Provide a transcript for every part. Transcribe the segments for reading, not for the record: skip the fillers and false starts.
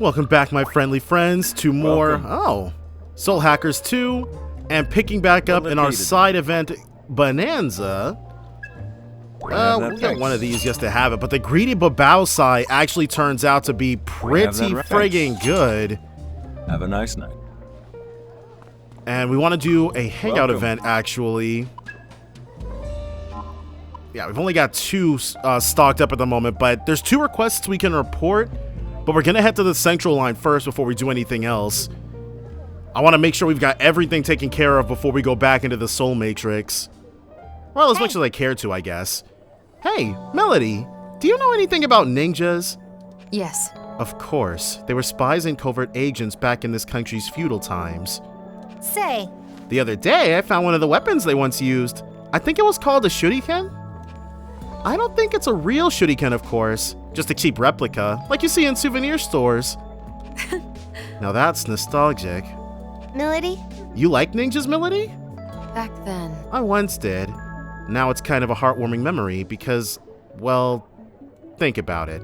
Welcome back, my friendly friends, to more, Soul Hackers 2, and picking back up in our side event, Bonanza. We got one of these just to have it, but the Greedy Babaosai actually turns out to be pretty friggin' good. Have a nice night. And we want to do a hangout event, actually. Yeah, we've only got 2 stocked up at the moment, but there's 2 requests we can report. But we're going to head to the central line first before we do anything else. I want to make sure we've got everything taken care of before we go back into the Soul Matrix. Well, as much as I care to, I guess. Hey, Melody, do you know anything about ninjas? Yes. Of course. They were spies and covert agents back in this country's feudal times. Say. The other day, I found one of the weapons they once used. I think it was called a shuriken? I don't think it's a real shuriken, of course. Just a cheap replica, like you see in souvenir stores. Now that's nostalgic. Melody? You like ninjas, Melody? Back then. I once did. Now it's kind of a heartwarming memory because, well, think about it.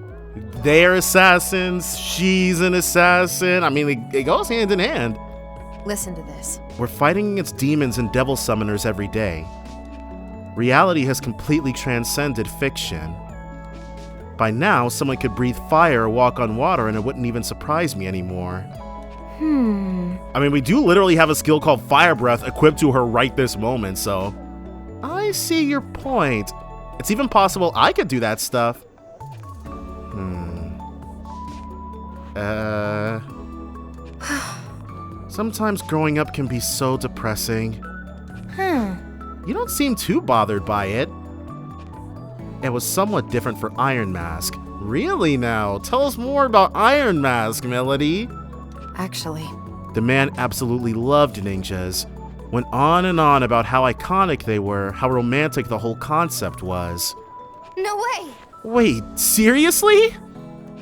They're assassins, she's an assassin. I mean, it goes hand in hand. Listen to this. We're fighting against demons and devil summoners every day. Reality has completely transcended fiction. By now, someone could breathe fire or walk on water and it wouldn't even surprise me anymore. I mean, we do literally have a skill called Fire Breath equipped to her right this moment, so... I see your point. It's even possible I could do that stuff. Sometimes growing up can be so depressing. You don't seem too bothered by it. It was somewhat different for Iron Mask. Really now? Tell us more about Iron Mask, Melody. Actually. The man absolutely loved ninjas. Went on and on about how iconic they were, how romantic the whole concept was. No way! Wait, seriously?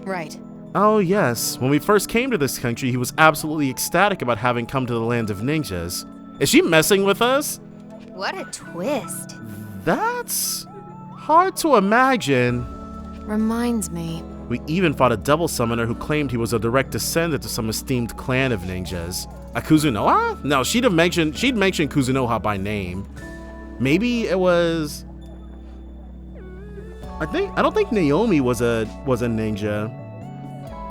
Right. Oh yes, when we first came to this country, he was absolutely ecstatic about having come to the land of ninjas. Is she messing with us? What a twist. That's hard to imagine. Reminds me. We even fought a devil summoner who claimed he was a direct descendant to some esteemed clan of ninjas. A Kuzunoha? No, she'd mentioned Kuzunoha by name. Maybe it was... I don't think Naomi was a ninja.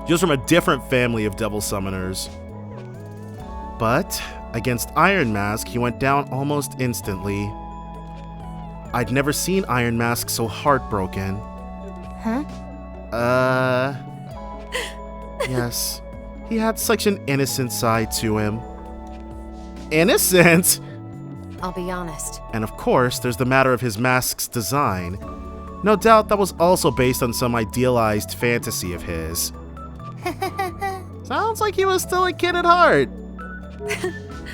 Just from a different family of devil summoners. But against Iron Mask, he went down almost instantly. I'd never seen Iron Mask so heartbroken. Huh? Yes. He had such an innocent side to him. Innocent? I'll be honest. And of course, there's the matter of his mask's design. No doubt that was also based on some idealized fantasy of his. Sounds like he was still a kid at heart.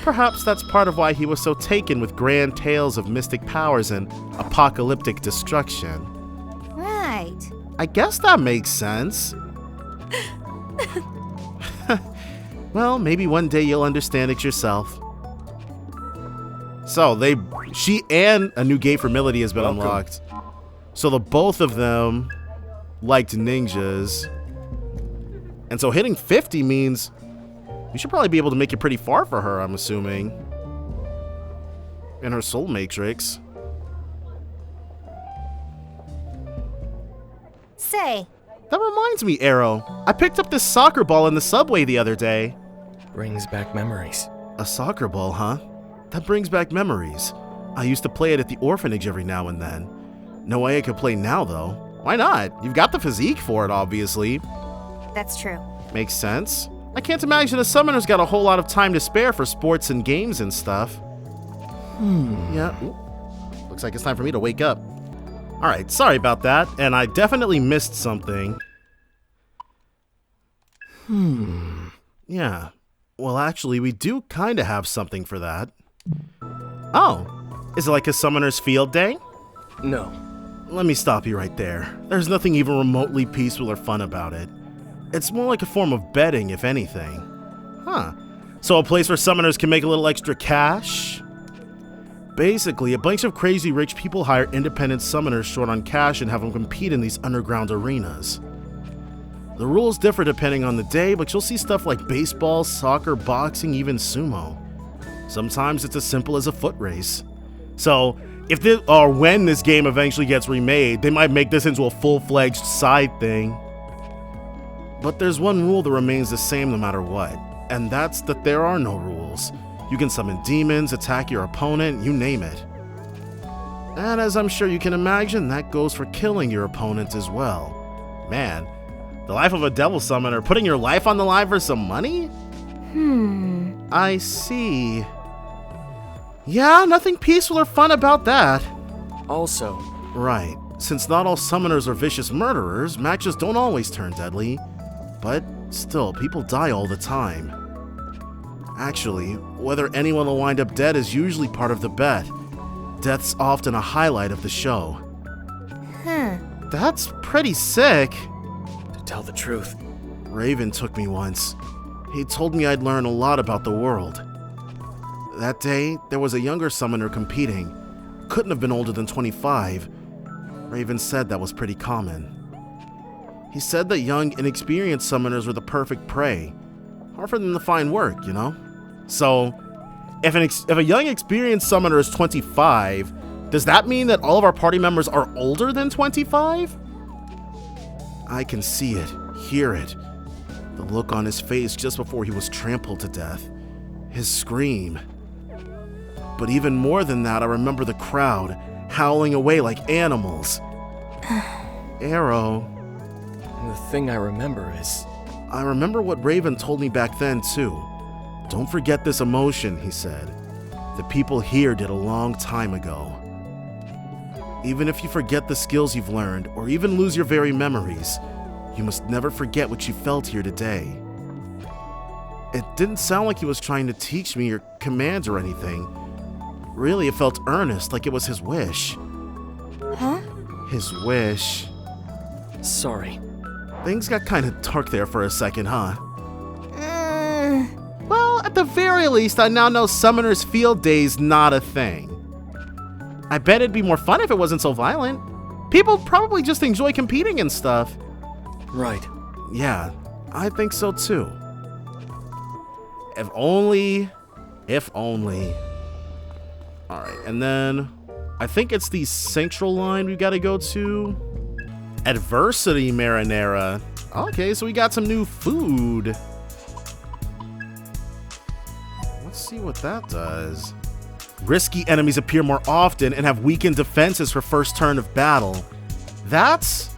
Perhaps that's part of why he was so taken with grand tales of mystic powers and apocalyptic destruction. Right. I guess that makes sense. Well, maybe one day you'll understand it yourself. So, she and a new gate for Melody has been unlocked. So the both of them liked ninjas. And so hitting 50 means we should probably be able to make it pretty far for her, I'm assuming. In her Soul Matrix. Say. That reminds me, Arrow. I picked up this soccer ball in the subway the other day. Brings back memories. A soccer ball, huh? That brings back memories. I used to play it at the orphanage every now and then. No way I could play now, though. Why not? You've got the physique for it, obviously. That's true. Makes sense. I can't imagine a summoner's got a whole lot of time to spare for sports and games and stuff. Yeah. Ooh. Looks like it's time for me to wake up. Alright, sorry about that, and I definitely missed something. Yeah. Well, actually, we do kind of have something for that. Oh, is it like a summoner's field day? No. Let me stop you right there. There's nothing even remotely peaceful or fun about it. It's more like a form of betting, if anything. Huh. So a place where summoners can make a little extra cash? Basically, a bunch of crazy rich people hire independent summoners short on cash and have them compete in these underground arenas. The rules differ depending on the day, but you'll see stuff like baseball, soccer, boxing, even sumo. Sometimes it's as simple as a foot race. So, if this, or when this game eventually gets remade, they might make this into a full-fledged side thing. But there's one rule that remains the same no matter what, and that's that there are no rules. You can summon demons, attack your opponent, you name it. And as I'm sure you can imagine, that goes for killing your opponent as well. Man, the life of a devil summoner, putting your life on the line for some money? I see. Yeah, nothing peaceful or fun about that. Also, Right. Since not all summoners are vicious murderers, matches don't always turn deadly. But still, people die all the time. Actually, whether anyone will wind up dead is usually part of the bet. Death's often a highlight of the show. That's pretty sick. to tell the truth, Raven took me once. He told me I'd learn a lot about the world. That day, there was a younger summoner competing. Couldn't have been older than 25. Raven said that was pretty common. He said that young, inexperienced summoners were the perfect prey. Hard for them to find work, you know? So, if a young, experienced summoner is 25, does that mean that all of our party members are older than 25? I can see it, hear it. The look on his face just before he was trampled to death. His scream. But even more than that, I remember the crowd, howling away like animals. Arrow. the thing I remember is... I remember what Raven told me back then, too. Don't forget this emotion, he said. The people here did a long time ago. Even if you forget the skills you've learned, or even lose your very memories, you must never forget what you felt here today. It didn't sound like he was trying to teach me or commands or anything. Really, it felt earnest, like it was his wish. Huh? His wish. Sorry. Things got kind of dark there for a second, huh? Well, at the very least, I now know Summoner's Field Day's not a thing. I bet it'd be more fun if it wasn't so violent. People probably just enjoy competing and stuff. Right. Yeah, I think so too. If only. Alright, and then I think it's the central line we gotta go to. Adversity Marinara. Okay, so we got some new food. Let's see what that does. Risky enemies appear more often and have weakened defenses for first turn of battle. That's...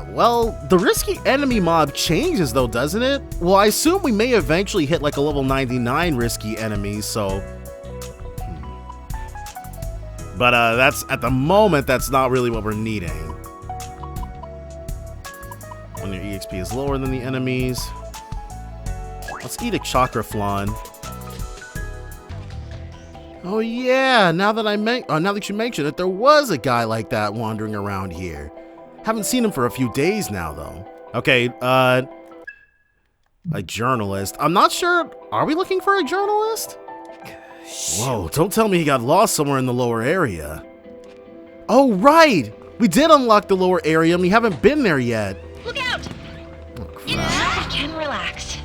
Well, the risky enemy mob changes though, doesn't it? Well, I assume we may eventually hit like a level 99 risky enemy, so... But that's, at the moment, that's not really what we're needing. When your EXP is lower than the enemies. Let's eat a chakra flan. Oh yeah, now that you mention it, there was a guy like that wandering around here. Haven't seen him for a few days now, though. Okay, a journalist. I'm not sure. Are we looking for a journalist? Whoa, don't tell me he got lost somewhere in the lower area. Oh, right! We did unlock the lower area and we haven't been there yet. Look out! Oh, crap. You know, you can relax.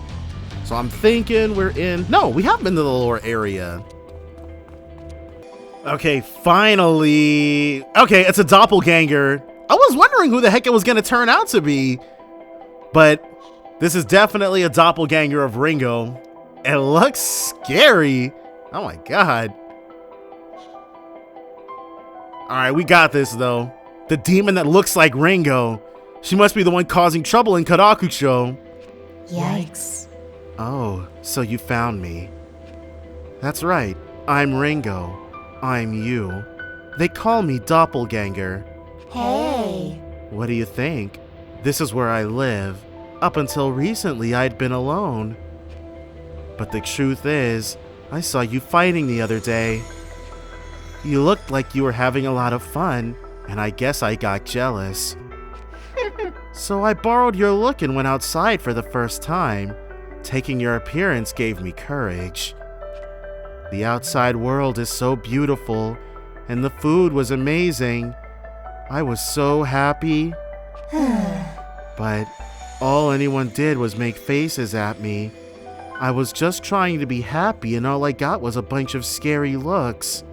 So I'm thinking we're in... No, we have been to the lower area. Okay, finally. Okay, it's a doppelganger. I was wondering who the heck it was going to turn out to be. But this is definitely a doppelganger of Ringo. It looks scary. Oh my god. Alright, we got this though. The demon that looks like Ringo. She must be the one causing trouble in Karakucho. Yikes. Oh, so you found me. That's right. I'm Ringo. I'm you. They call me Doppelganger. Hey. What do you think? This is where I live. Up until recently, I'd been alone. But the truth is, I saw you fighting the other day. You looked like you were having a lot of fun, and I guess I got jealous. So I borrowed your look and went outside for the first time. Taking your appearance gave me courage. The outside world is so beautiful, and the food was amazing. I was so happy. But all anyone did was make faces at me. I was just trying to be happy and all I got was a bunch of scary looks.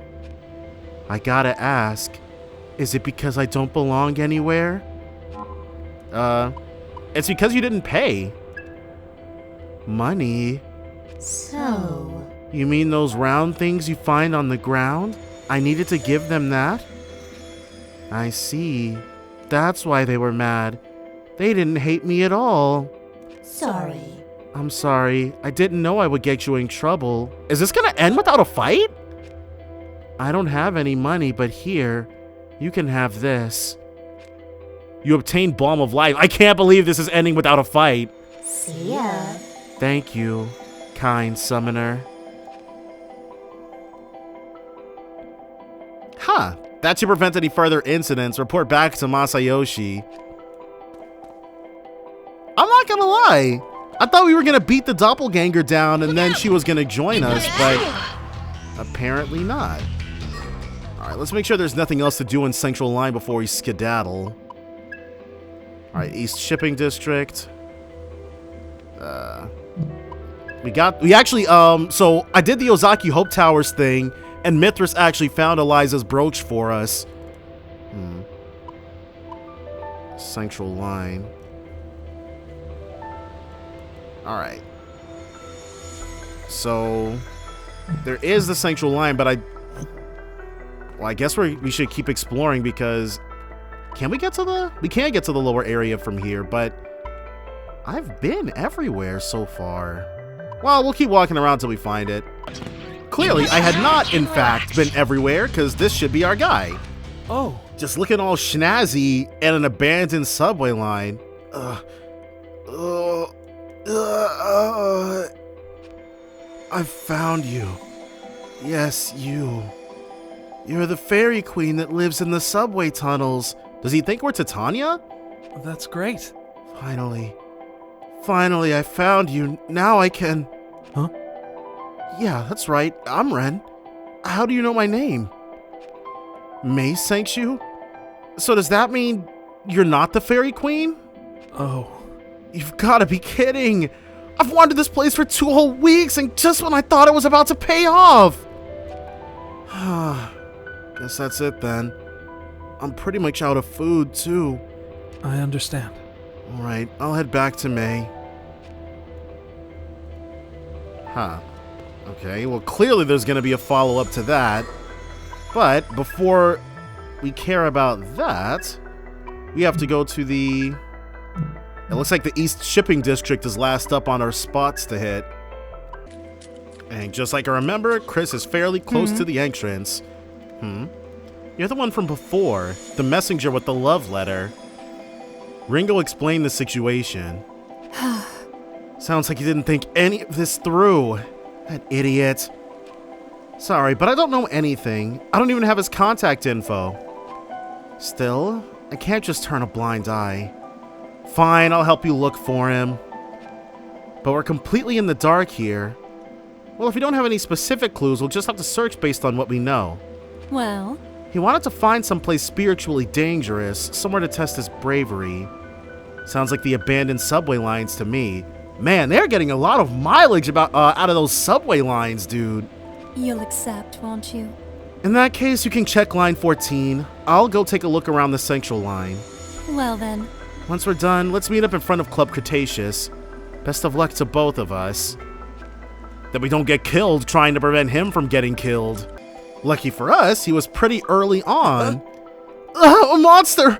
I gotta ask, is it because I don't belong anywhere? It's because you didn't pay. Money? So, You mean those round things you find on the ground? I needed to give them that? I see. That's why they were mad. They didn't hate me at all. sorry. I'm sorry. I didn't know I would get you in trouble. Is this gonna end without a fight? I don't have any money, but here, you can have this. You obtained Balm of Life. I can't believe this is ending without a fight. See ya. Thank you, kind summoner. Huh. That should prevent any further incidents. Report back to Masayoshi. I'm not gonna lie. I thought we were gonna beat the doppelganger down and then she was gonna join us, but apparently not. Alright, let's make sure there's nothing else to do in Central Line before we skedaddle. Alright, East Shipping District. We actually, so I did the Ozaki Hope Towers thing, and Mithras actually found Eliza's brooch for us. Central Line. Alright. So, there is the Central Line, but I guess we should keep exploring because... Can we get to the... We can't get to the lower area from here, but... I've been everywhere so far. Well, we'll keep walking around till we find it. Clearly, I had not, in fact, been everywhere, because this should be our guy. Oh, Just looking all schnazzy and an abandoned subway line. I found you. Yes, you. You're the fairy queen that lives in the subway tunnels. Does he think we're Titania? that's great. Finally. Finally, I found you. Now I can... Huh? Yeah, that's right. I'm Ren. How do you know my name? May sent you? So does that mean you're not the fairy queen? Oh, You've got to be kidding. I've wandered this place for 2 whole weeks, and just when I thought it was about to pay off. Guess that's it then. I'm pretty much out of food, too. I understand. Alright, I'll head back to May. Huh. Okay, well clearly there's going to be a follow-up to that. But before we care about that, we have to go to the... It looks like the East Shipping District is last up on our spots to hit. And just like I remember, Chris is fairly close to the entrance. You're the one from before, the messenger with the love letter. Ringo explained the situation. Sounds like he didn't think any of this through. That idiot. Sorry, but I don't know anything. I don't even have his contact info. Still, I can't just turn a blind eye. Fine, I'll help you look for him. But we're completely in the dark here. Well, if we don't have any specific clues, we'll just have to search based on what we know. Well, He wanted to find someplace spiritually dangerous, somewhere to test his bravery. Sounds like the abandoned subway lines to me. Man, they're getting a lot of mileage out of those subway lines, dude. you'll accept, won't you? In that case, you can check line 14. I'll go take a look around the central line. Well then, Once we're done, let's meet up in front of Club Cretaceous. Best of luck to both of us. That we don't get killed trying to prevent him from getting killed. Lucky for us, he was pretty early on. A monster!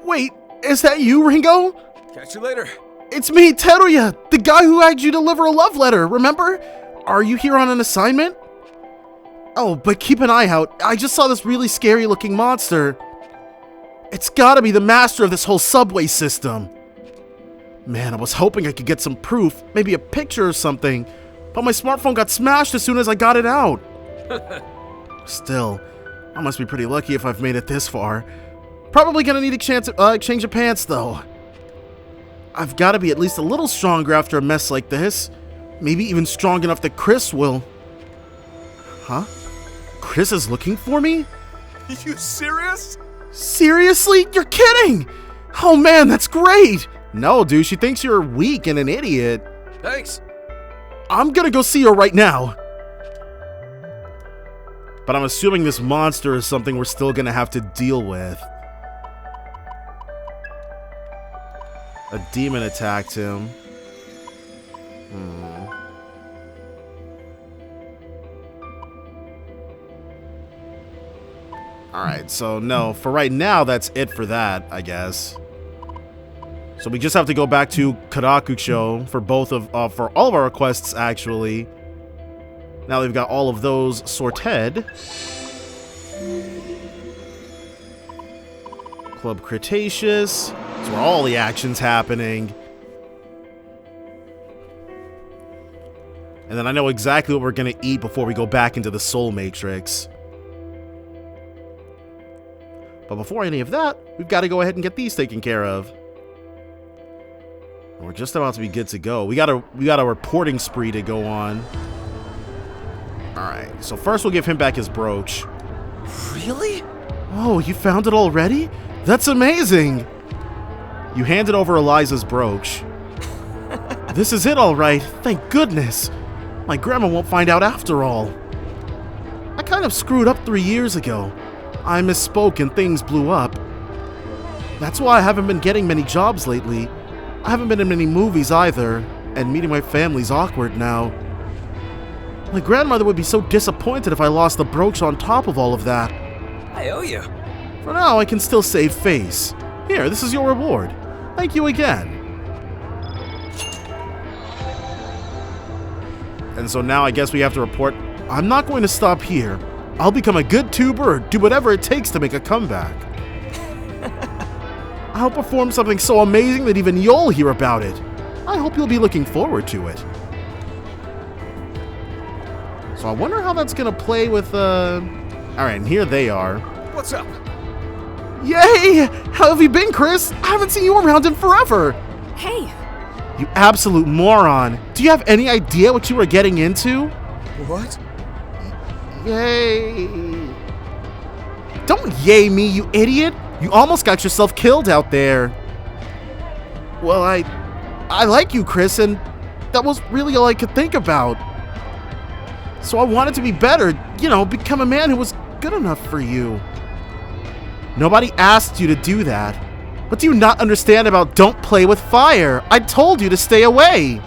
Wait, is that you, Ringo? Catch you later. It's me, Teruya, the guy who had you deliver a love letter, remember? Are you here on an assignment? Oh, but keep an eye out. I just saw this really scary looking monster. It's gotta be the master of this whole subway system. Man, I was hoping I could get some proof, maybe a picture or something, but my smartphone got smashed as soon as I got it out. Still, I must be pretty lucky if I've made it this far. Probably gonna need a change of pants though. I've gotta be at least a little stronger after a mess like this. Maybe even strong enough that Chris will... Huh? Chris is looking for me? You serious? Seriously? You're kidding! Oh man, that's great! No, dude, she thinks you're weak and an idiot. Thanks. I'm gonna go see her right now. But I'm assuming this monster is something we're still gonna have to deal with. A demon attacked him. Alright, so no, for right now, that's it for that, I guess. So we just have to go back to Karakucho for for all of our requests, actually. Now we've got all of those sorted. Club Cretaceous. That's where all the action's happening. And then I know exactly what we're going to eat before we go back into the Soul Matrix. But before any of that, we've got to go ahead and get these taken care of. We're just about to be good to go. We got a reporting spree to go on. Alright, so first we'll give him back his brooch. Really? Oh, you found it already? That's amazing! You handed over Eliza's brooch. This is it, alright. Thank goodness. My grandma won't find out after all. I kind of screwed up 3 years ago. I misspoke and things blew up. That's why I haven't been getting many jobs lately. I haven't been in many movies either, and meeting my family's awkward now. My grandmother would be so disappointed if I lost the brooch on top of all of that. I owe you. For now, I can still save face. Here, this is your reward. Thank you again. And so now I guess we have to report, I'm not going to stop here. I'll become a good tuber or do whatever it takes to make a comeback. I'll perform something so amazing that even you'll hear about it. I hope you'll be looking forward to it. So I wonder how that's gonna play with, Alright, and here they are. What's up? Yay! How have you been, Chris? I haven't seen you around in forever! Hey, You absolute moron! Do you have any idea what you were getting into? What? Yay! Don't yay me, you idiot! You almost got yourself killed out there. Well, I like you, Chris, and that was really all I could think about. So I wanted to be better, you know, become a man who was good enough for you. Nobody asked you to do that. What do you not understand about don't play with fire? I told you to stay away.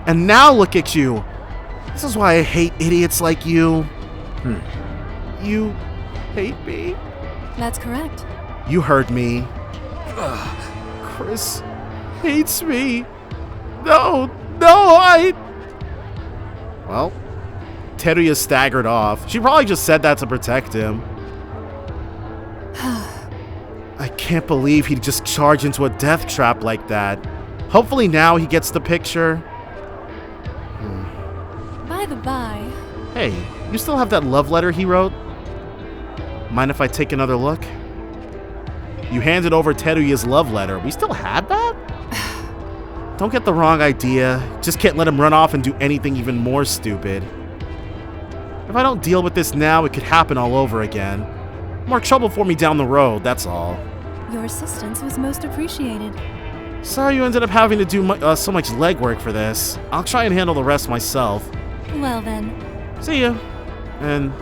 And now look at you. This is why I hate idiots like you. You hate me? that's correct. You heard me. Chris hates me. No, Well, Teruya staggered off. She probably just said that to protect him. I can't believe he'd just charge into a death trap like that. Hopefully now he gets the picture. By the by, Hey, you still have that love letter he wrote? Mind if I take another look? You handed over Teruya's love letter. We still had that? Don't get the wrong idea. Just can't let him run off and do anything even more stupid. If I don't deal with this now, it could happen all over again. More trouble for me down the road, that's all. your assistance was most appreciated. Sorry you ended up having to do so much legwork for this. I'll try and handle the rest myself. Well then, See ya. And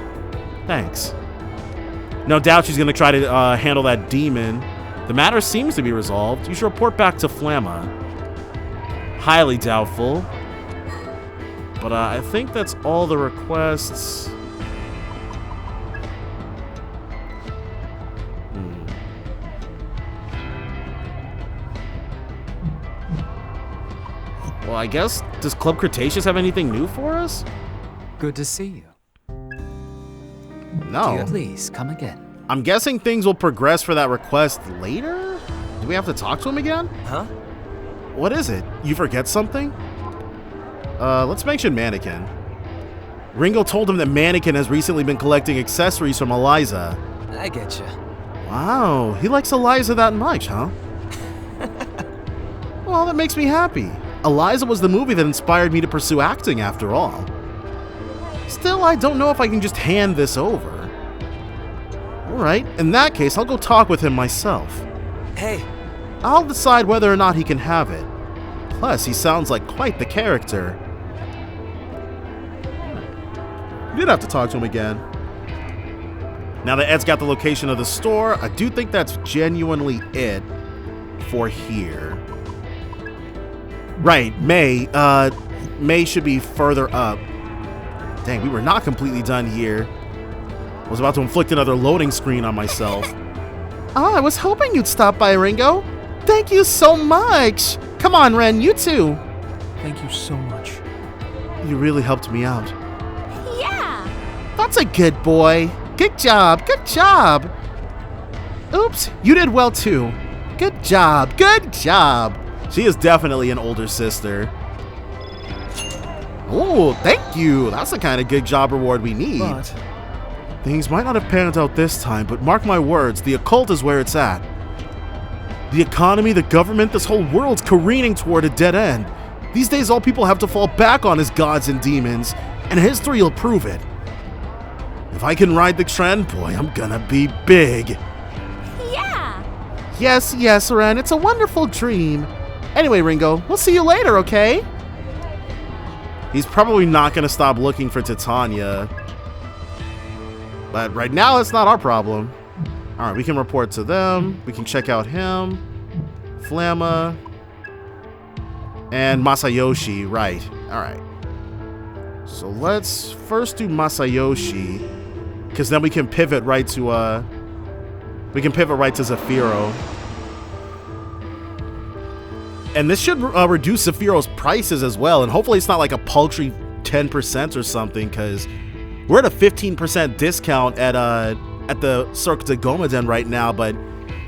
thanks. No doubt she's going to try to handle that demon. The matter seems to be resolved. You should report back to Flamma. Highly doubtful. But I think that's all the requests. Well, I guess, does Club Cretaceous have anything new for us? Good to see you. No. Please come again. I'm guessing things will progress for that request later? Do we have to talk to him again? Huh? What is it? You forget something? Let's mention Mannequin. Ringo told him that Mannequin has recently been collecting accessories from Eliza. I get you. Wow, he likes Eliza that much, huh? Well, that makes me happy. Eliza was the movie that inspired me to pursue acting after all. Still, I don't know if I can just hand this over. Alright, in that case, I'll go talk with him myself. Hey, I'll decide whether or not he can have it. Plus, he sounds like quite the character. You did have to talk to him again. Now that Ed's got the location of the store, I do think that's genuinely it for here. Right, May. May should be further up. Dang, we were not completely done here. I was about to inflict another loading screen on myself. Oh, I was hoping you'd stop by, Ringo. Thank you so much. Come on, Ren, you too. Thank you so much. You really helped me out. Yeah! That's a good boy. Good job, good job. Oops, you did well too. Good job, good job. She is definitely an older sister. Oh, thank you. That's the kind of good job reward we need. But Things might not have panned out this time, but mark my words, the occult is where it's at. The economy, the government, this whole world's careening toward a dead end. These days, all people have to fall back on is gods and demons, and history will prove it. If I can ride the trend, boy, I'm gonna be big. Yeah! Yes, yes, Ren, it's a wonderful dream. Anyway, Ringo, we'll see you later, okay? He's probably not gonna stop looking for Titania. But right now, it's not our problem. Alright, we can report to them. We can check out him. Flamma. And Masayoshi, right. Alright. So let's first do Masayoshi. Because then we can pivot right to, Zafiro. And this should reduce Zafiro's prices as well. And hopefully it's not like a paltry 10% or something, because we're at a 15% discount at the Cirque de Gomaden right now, but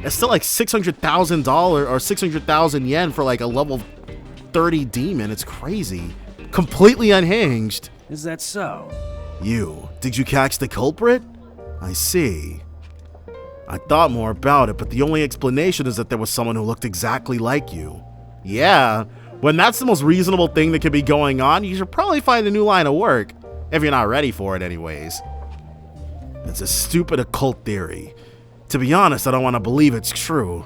it's still like $600,000 or 600,000 yen for like a level 30 demon. It's crazy. Completely unhinged. is that so? Did you catch the culprit? I see. I thought more about it, but the only explanation is that there was someone who looked exactly like you. Yeah, when that's the most reasonable thing that could be going on, you should probably find a new line of work. If you're not ready for it anyways. It's a stupid occult theory. To be honest, I don't want to believe it's true,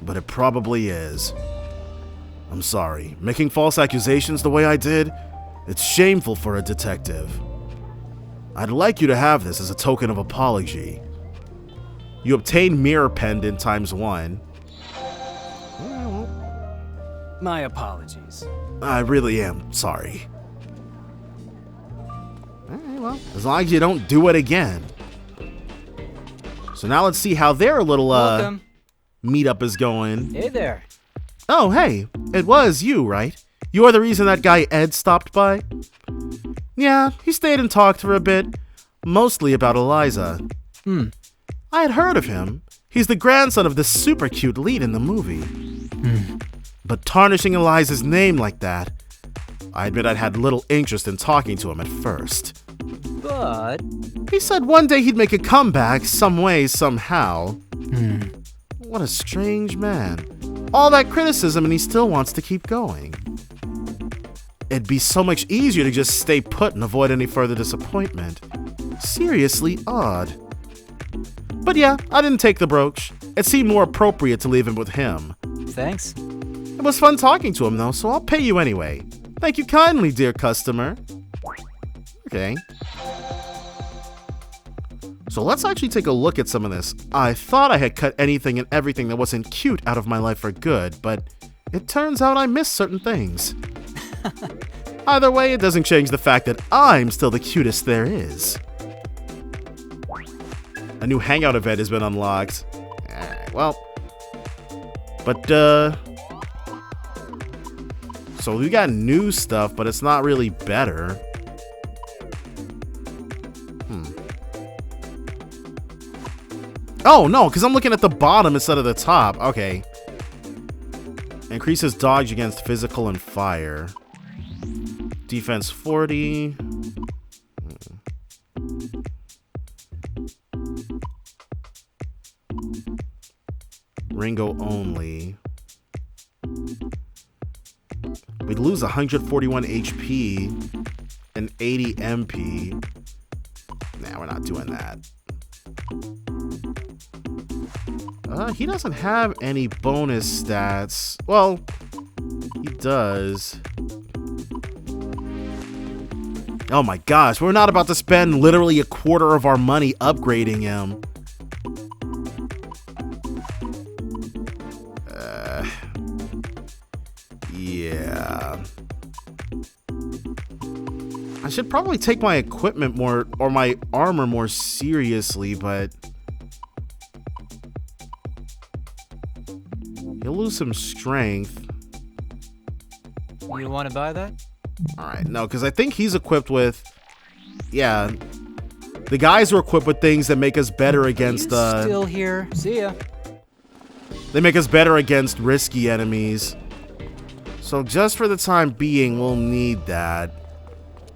but it probably is. I'm sorry, making false accusations the way I did, it's shameful for a detective. I'd like you to have this as a token of apology. You obtain Mirror Pendant ×1. My apologies. I really am sorry. Alright, well, as long as you don't do it again. So now let's see how their little Welcome. meetup is going. Hey there. Oh, hey, it was you, right? You are the reason that guy Ed stopped by? Yeah, he stayed and talked for a bit, mostly about Eliza. I had heard of him. He's the grandson of the super cute lead in the movie. But tarnishing Eliza's name like that, I admit I'd had little interest in talking to him at first. But He said one day he'd make a comeback, some way, somehow. What a strange man. All that criticism and he still wants to keep going. It'd be so much easier to just stay put and avoid any further disappointment. Seriously odd. But yeah, I didn't take the brooch. It seemed more appropriate to leave him with him. thanks. It was fun talking to him though, so I'll pay you anyway. Thank you kindly, dear customer. Okay. So let's actually take a look at some of this. I thought I had cut anything and everything that wasn't cute out of my life for good, but it turns out I missed certain things. Either way, it doesn't change the fact that I'm still the cutest there is. A new hangout event has been unlocked. Alright, well. But, so we got new stuff, but it's not really better. Oh, no, because I'm looking at the bottom instead of the top. Okay. Increases dodge against physical and fire. Defense 40. Ringo only. We'd lose 141 HP and 80 MP. Nah, we're not doing that. He doesn't have any bonus stats. Well, he does. Oh my gosh, we're not about to spend literally a quarter of our money upgrading him. Yeah. I should probably take my equipment more, or my armor more seriously, but he'll lose some strength. You want to buy that? Alright, no, because I think he's equipped with... Yeah. The guys are equipped with things that make us better against... Still here. See ya. They make us better against risky enemies. So just for the time being, we'll need that.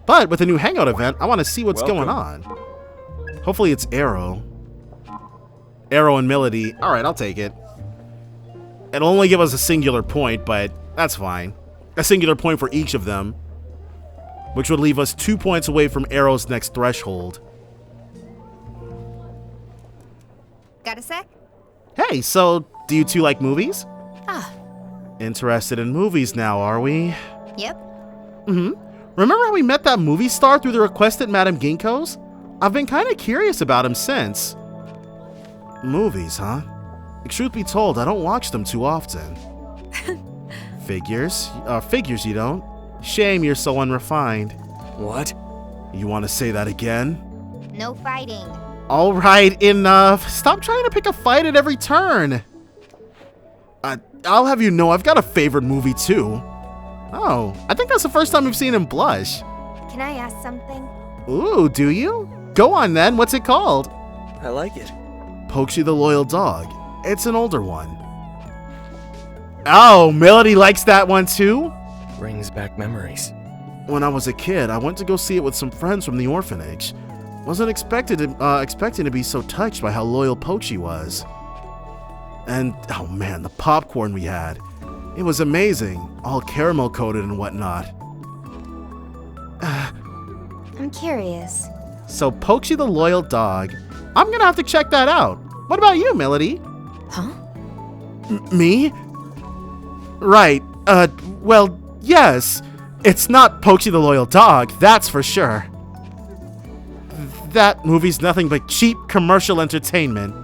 But with the new Hangout event, I want to see what's going on. Hopefully it's Arrow. Arrow and Melody. Alright, I'll take it. It'll only give us a singular point, but that's fine. A singular point for each of them, which would leave us 2 points away from Arrow's next threshold. Got a sec? Hey, so do you two like movies? Ah. Interested in movies now, are we? Yep. Remember how we met that movie star through the request at Madame Ginkgo's? I've been kind of curious about him since. Movies, huh? Truth be told, I don't watch them too often. Figures you don't. Shame you're so unrefined. What? You want to say that again? No fighting. All right, enough. Stop trying to pick a fight at every turn. I'll have you know I've got a favorite movie too. Oh, I think that's the first time we've seen him blush. Can I ask something? Ooh, do you? Go on then, what's it called? I like it. Pokshi the Loyal Dog. It's an older one. Oh, Melody likes that one too? Brings back memories. When I was a kid, I went to go see it with some friends from the orphanage. Wasn't expecting to be so touched by how loyal Pochi was. And, oh man, the popcorn we had. It was amazing, all caramel coated and whatnot. I'm curious. So Pochi the Loyal Dog. I'm gonna have to check that out. What about you, Melody? Huh? Me? Right, well, yes. It's not Pochi the Loyal Dog, that's for sure. That movie's nothing but cheap commercial entertainment.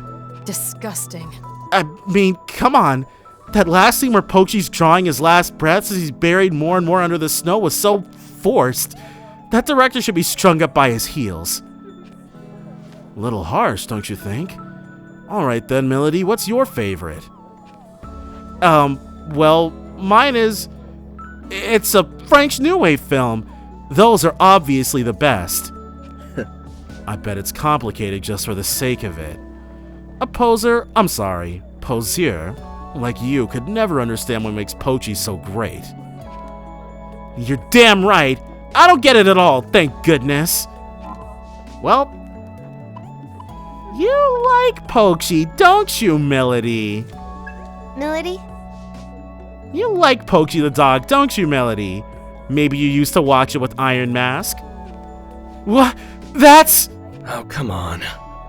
Disgusting. I mean, come on. That last scene where Pochi's drawing his last breaths as he's buried more and more under the snow was so forced. That director should be strung up by his heels. A little harsh, don't you think? Alright then, Melody, what's your favorite? Well, mine is... It's a French New Wave film. Those are obviously the best. I bet it's complicated just for the sake of it. A poser, I'm sorry, poseur, like you could never understand what makes Pochi so great. You're damn right. I don't get it at all, thank goodness. Well, you like Pochi, don't you, Melody? Melody? You like Pochi the dog, don't you, Melody? Maybe you used to watch it with Iron Mask? What? That's... Oh, come on.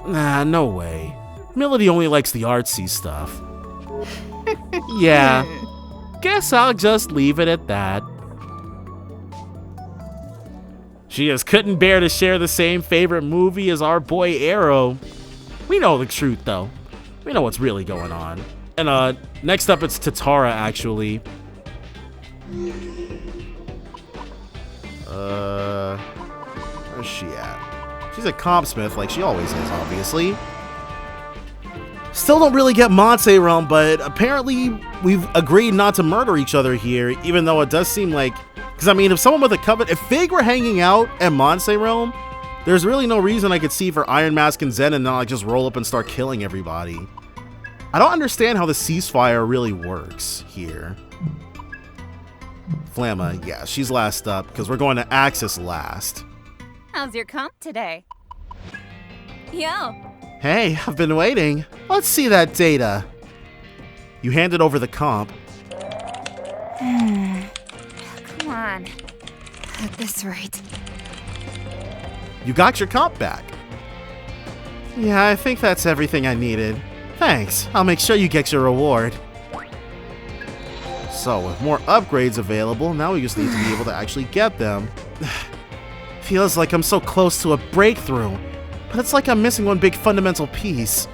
Nah, no way. Melody only likes the artsy stuff. Yeah. Guess I'll just leave it at that. She just couldn't bear to share the same favorite movie as our boy Arrow. We know the truth, though. We know what's really going on. And, next up it's Tatara, actually. Where's she at? She's a compsmith, like she always is, obviously. Still don't really get Monse Realm, but apparently we've agreed not to murder each other here, even though it does seem like... Because, I mean, if someone with a covenant... If Fig were hanging out at Monse Realm, there's really no reason I could see for Iron Mask and Zen and not like, just roll up and start killing everybody. I don't understand how the ceasefire really works here. Flamma, yeah, she's last up, because we're going to Axis last. How's your comp today? Yo. Hey, I've been waiting. Let's see that data. You handed over the comp. Come on. At this rate. You got your comp back. Yeah, I think that's everything I needed. Thanks. I'll make sure you get your reward. So, with more upgrades available, now we just need to be able to actually get them. Feels like I'm so close to a breakthrough, but it's like I'm missing one big fundamental piece.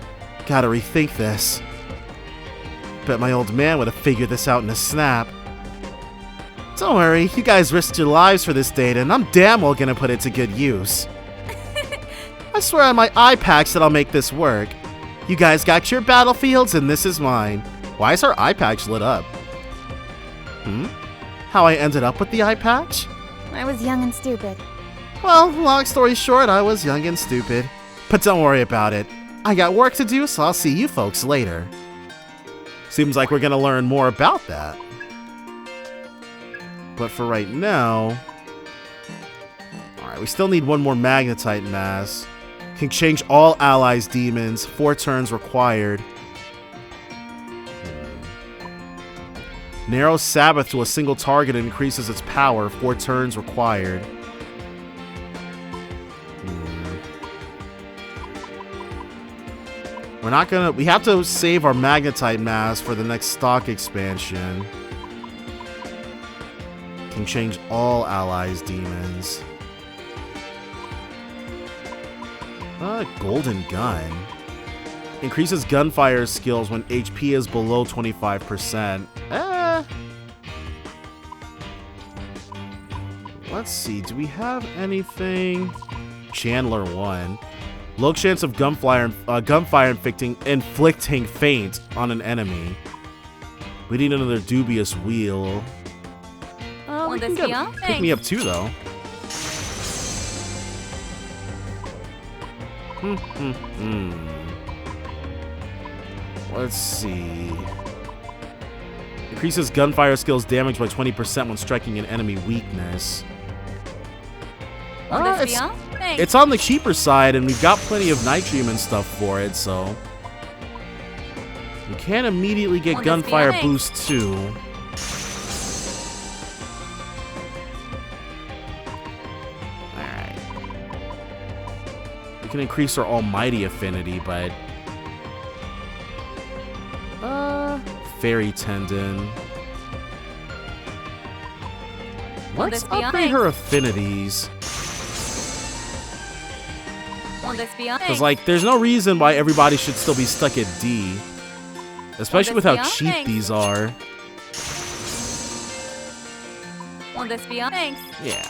Gotta rethink this. Bet my old man would have figured this out in a snap. Don't worry, you guys risked your lives for this data, and I'm damn well gonna put it to good use. I swear on my eye patch that I'll make this work. You guys got your battlefields, and this is mine. Why is our eye patch lit up? How I ended up with the eye patch? I was young and stupid. Well, long story short, I was young and stupid. But don't worry about it. I got work to do, so I'll see you folks later. Seems like we're gonna learn more about that. But for right now... Alright, we still need one more magnetite mass. Can change all allies' demons. 4 turns required. Narrow Sabbath to a single target and increases its power. 4 turns required. We're not gonna... We have to save our magnetite mass for the next stock expansion. Can change all allies' demons. Golden gun. Increases gunfire skills when HP is below 25%. Let's see, do we have anything? Chandler 1. Low chance of gunfire inflicting faint on an enemy. We need another dubious wheel. We can get pick me up too, though. Let's see. Increases gunfire skills damage by 20% when striking an enemy weakness. It's on the cheaper side, and we've got plenty of nitrium and stuff for it, so we can immediately get gunfire boost too. Alright. We can increase our almighty affinity, but fairy tendon. Let's upgrade her affinities. Because, like, there's no reason why everybody should still be stuck at D. Especially with how cheap these are. Yeah.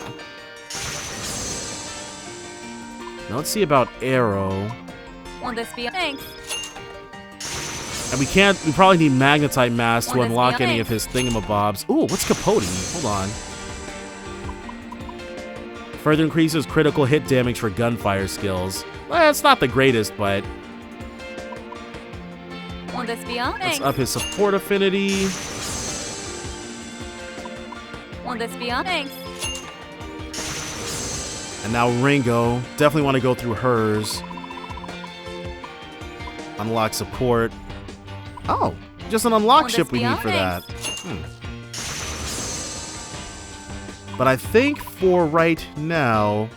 Now let's see about Arrow. And we probably need Magnetite Mass to unlock any of his thingamabobs. Ooh, what's Capote? Hold on. Further increases critical hit damage for gunfire skills. Well, it's not the greatest, but let's up his support affinity. And now Ringo. Definitely want to go through hers. Unlock support. Oh, just an unlock ship we need for that. But I think for right now...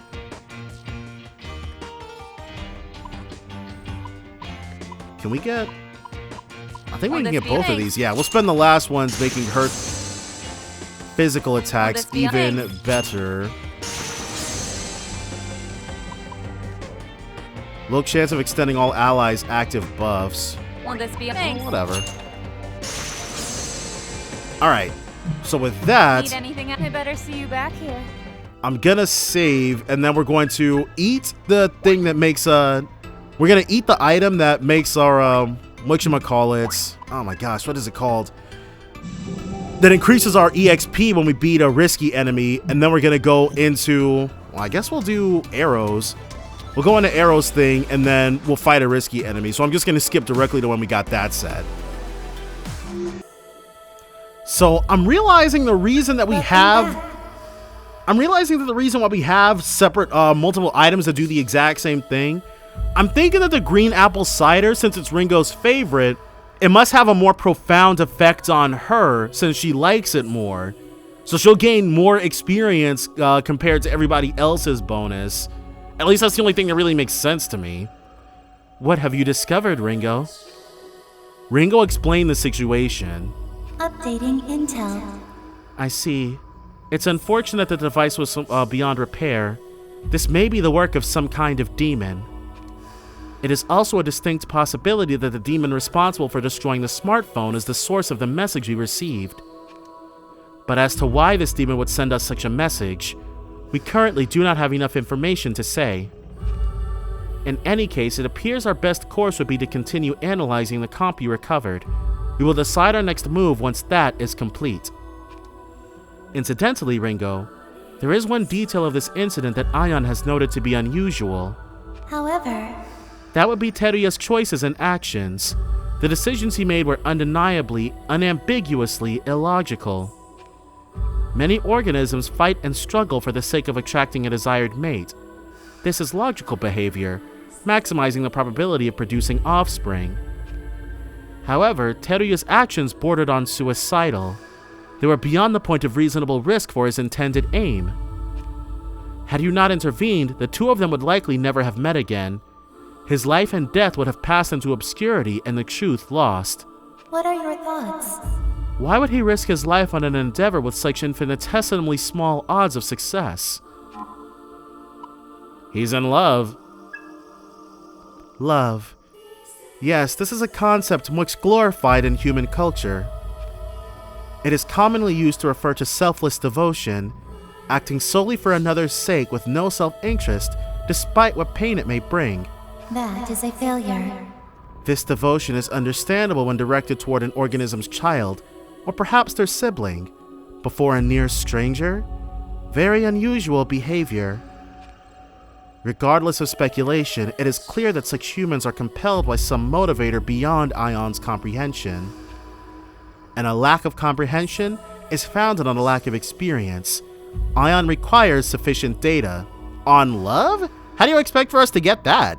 Can we get... I think we can get both of these. Yeah, we'll spend the last ones making her physical attacks even better. Low chance of extending all allies' active buffs. Whatever. Alright. So with that, I better see you back here. I'm gonna save, and then we're going to eat the thing that makes we're gonna eat the item that makes our whatchamacallit. Oh my gosh, what is it called? That increases our EXP when we beat a risky enemy, and then we're gonna go into, well, I guess we'll do arrows. We'll go into arrows thing, and then we'll fight a risky enemy. So I'm just gonna skip directly to when we got that set. So I'm realizing the reason that we have... I'm realizing that the reason why we have separate multiple items that do the exact same thing. I'm thinking that the green apple cider, since it's Ringo's favorite, it must have a more profound effect on her since she likes it more. So she'll gain more experience compared to everybody else's bonus. At least that's the only thing that really makes sense to me. What have you discovered, Ringo? Ringo explained the situation. Updating intel. I see. It's unfortunate that the device was beyond repair. This may be the work of some kind of demon. It is also a distinct possibility that the demon responsible for destroying the smartphone is the source of the message we received. But as to why this demon would send us such a message, we currently do not have enough information to say. In any case, it appears our best course would be to continue analyzing the comp you recovered. We will decide our next move once that is complete. Incidentally, Ringo, there is one detail of this incident that Ion has noted to be unusual. However, that would be Teruya's choices and actions. The decisions he made were undeniably, unambiguously illogical. Many organisms fight and struggle for the sake of attracting a desired mate. This is logical behavior, maximizing the probability of producing offspring. However, Teruya's actions bordered on suicidal. They were beyond the point of reasonable risk for his intended aim. Had you not intervened, the two of them would likely never have met again. His life and death would have passed into obscurity and the truth lost. what are your thoughts? Why would he risk his life on an endeavor with such infinitesimally small odds of success? He's in love. Love. Yes, this is a concept much glorified in human culture. It is commonly used to refer to selfless devotion, acting solely for another's sake with no self-interest, despite what pain it may bring. That is a failure. This devotion is understandable when directed toward an organism's child, or perhaps their sibling. Before a near stranger? Very unusual behavior. Regardless of speculation, it is clear that such humans are compelled by some motivator beyond Ion's comprehension. And a lack of comprehension is founded on a lack of experience. Ion requires sufficient data. On love? How do you expect for us to get that?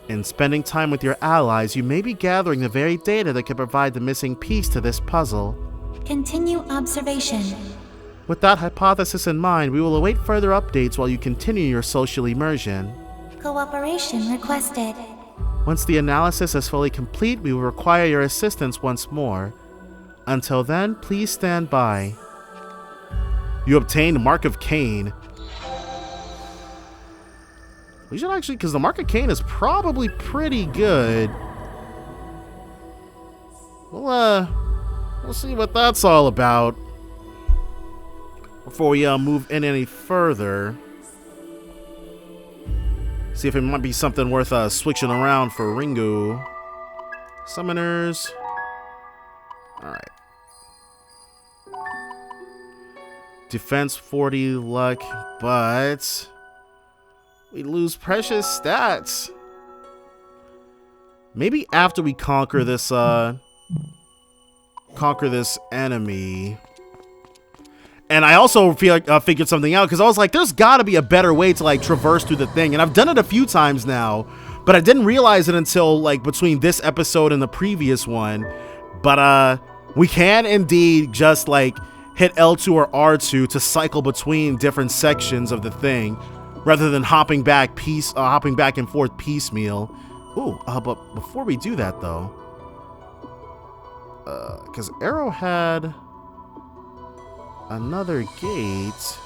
In spending time with your allies, you may be gathering the very data that could provide the missing piece to this puzzle. Continue observation. With that hypothesis in mind, we will await further updates while you continue your social immersion. Cooperation requested. Once the analysis is fully complete, we will require your assistance once more. Until then, please stand by. You obtained Mark of Cain. We should actually, because the Mark of Cain is probably pretty good. We'll see what that's all about before we move in any further. See if it might be something worth switching around for Ringo. Summoners. Alright. Defense 40 luck, but we lose precious stats. Maybe after we conquer this enemy. And I also figured something out, because I was like, there's got to be a better way to like traverse through the thing. And I've done it a few times now, but I didn't realize it until like between this episode and the previous one. But we can indeed just like hit L2 or R2 to cycle between different sections of the thing, rather than hopping back and forth piecemeal. Ooh, but before we do that though, because Arrow had another gate.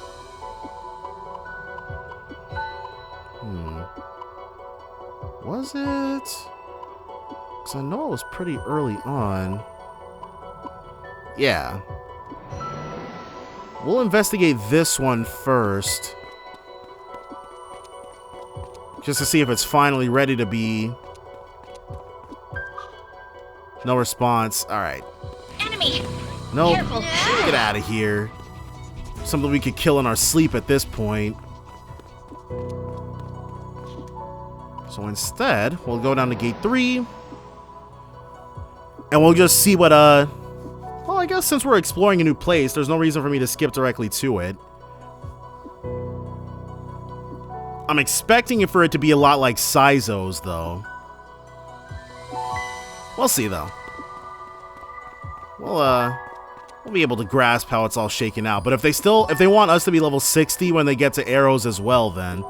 Was it? Because I know it was pretty early on. Yeah. We'll investigate this one first, just to see if it's finally ready to be. No response. Alright. Enemy! Nope. Careful. Get out of here. Something we could kill in our sleep at this point. So instead, we'll go down to gate 3. And we'll just see what, well, I guess since we're exploring a new place, there's no reason for me to skip directly to it. I'm expecting it for it to be a lot like Saizo's, though. We'll see, though. We'll be able to grasp how it's all shaken out. But if they want us to be level 60 when they get to arrows as well, then.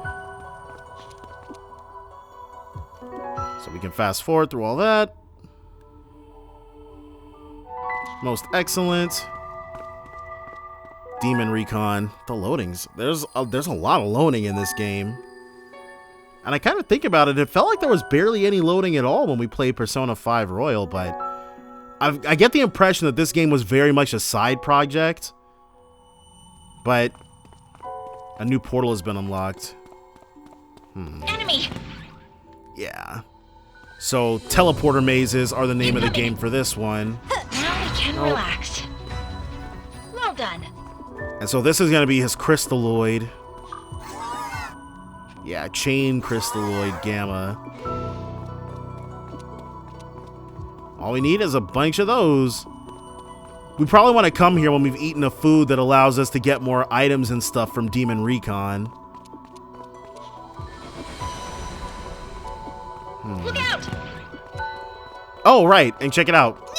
So we can fast forward through all that. Most excellent. Demon Recon. The loadings. There's a lot of loading in this game. And I kind of think about it, it felt like there was barely any loading at all when we played Persona 5 Royal, but I get the impression that this game was very much a side project. But a new portal has been unlocked. Enemy! Yeah. So teleporter mazes are the name of the game for this one. Now we can relax. Well done. And so this is going to be his crystalloid. Yeah, chain crystalloid gamma. All we need is a bunch of those. We probably want to come here when we've eaten a food that allows us to get more items and stuff from Demon Recon. Look out! Oh, right, and check it out.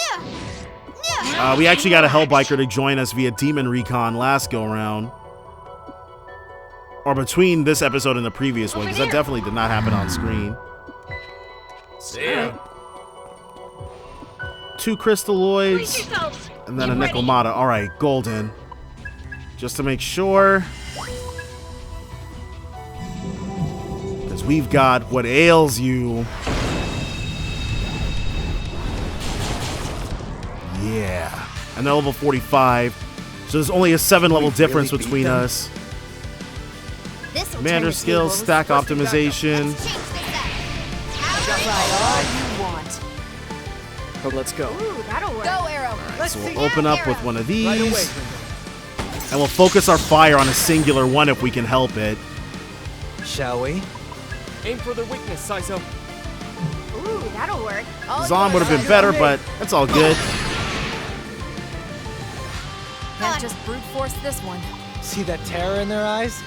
We actually got a Hellbiker to join us via Demon Recon last go-around. Or between this episode and the previous one, because that definitely did not happen on screen. See ya. 2 Brace crystalloids, yourselves. and then Get a ready. Nekomata. Alright, golden. Just to make sure. Because we've got what ails you. Yeah. And they're level 45. So there's only a 7-level difference really beat between them? us. This'll turn Commander the skills, tables. stack optimization. Let's change this up. Have all you want. Oh, let's go. Ooh, that'll work. Go, Arrow. So we'll open up with one of these. Right away, And we'll focus our fire on a singular one if we can help it. shall we? Aim for the weakness, Saizo. Ooh, that'll work. Zon would have been better, but that's all good. Can't just brute force this one. See that terror in their eyes?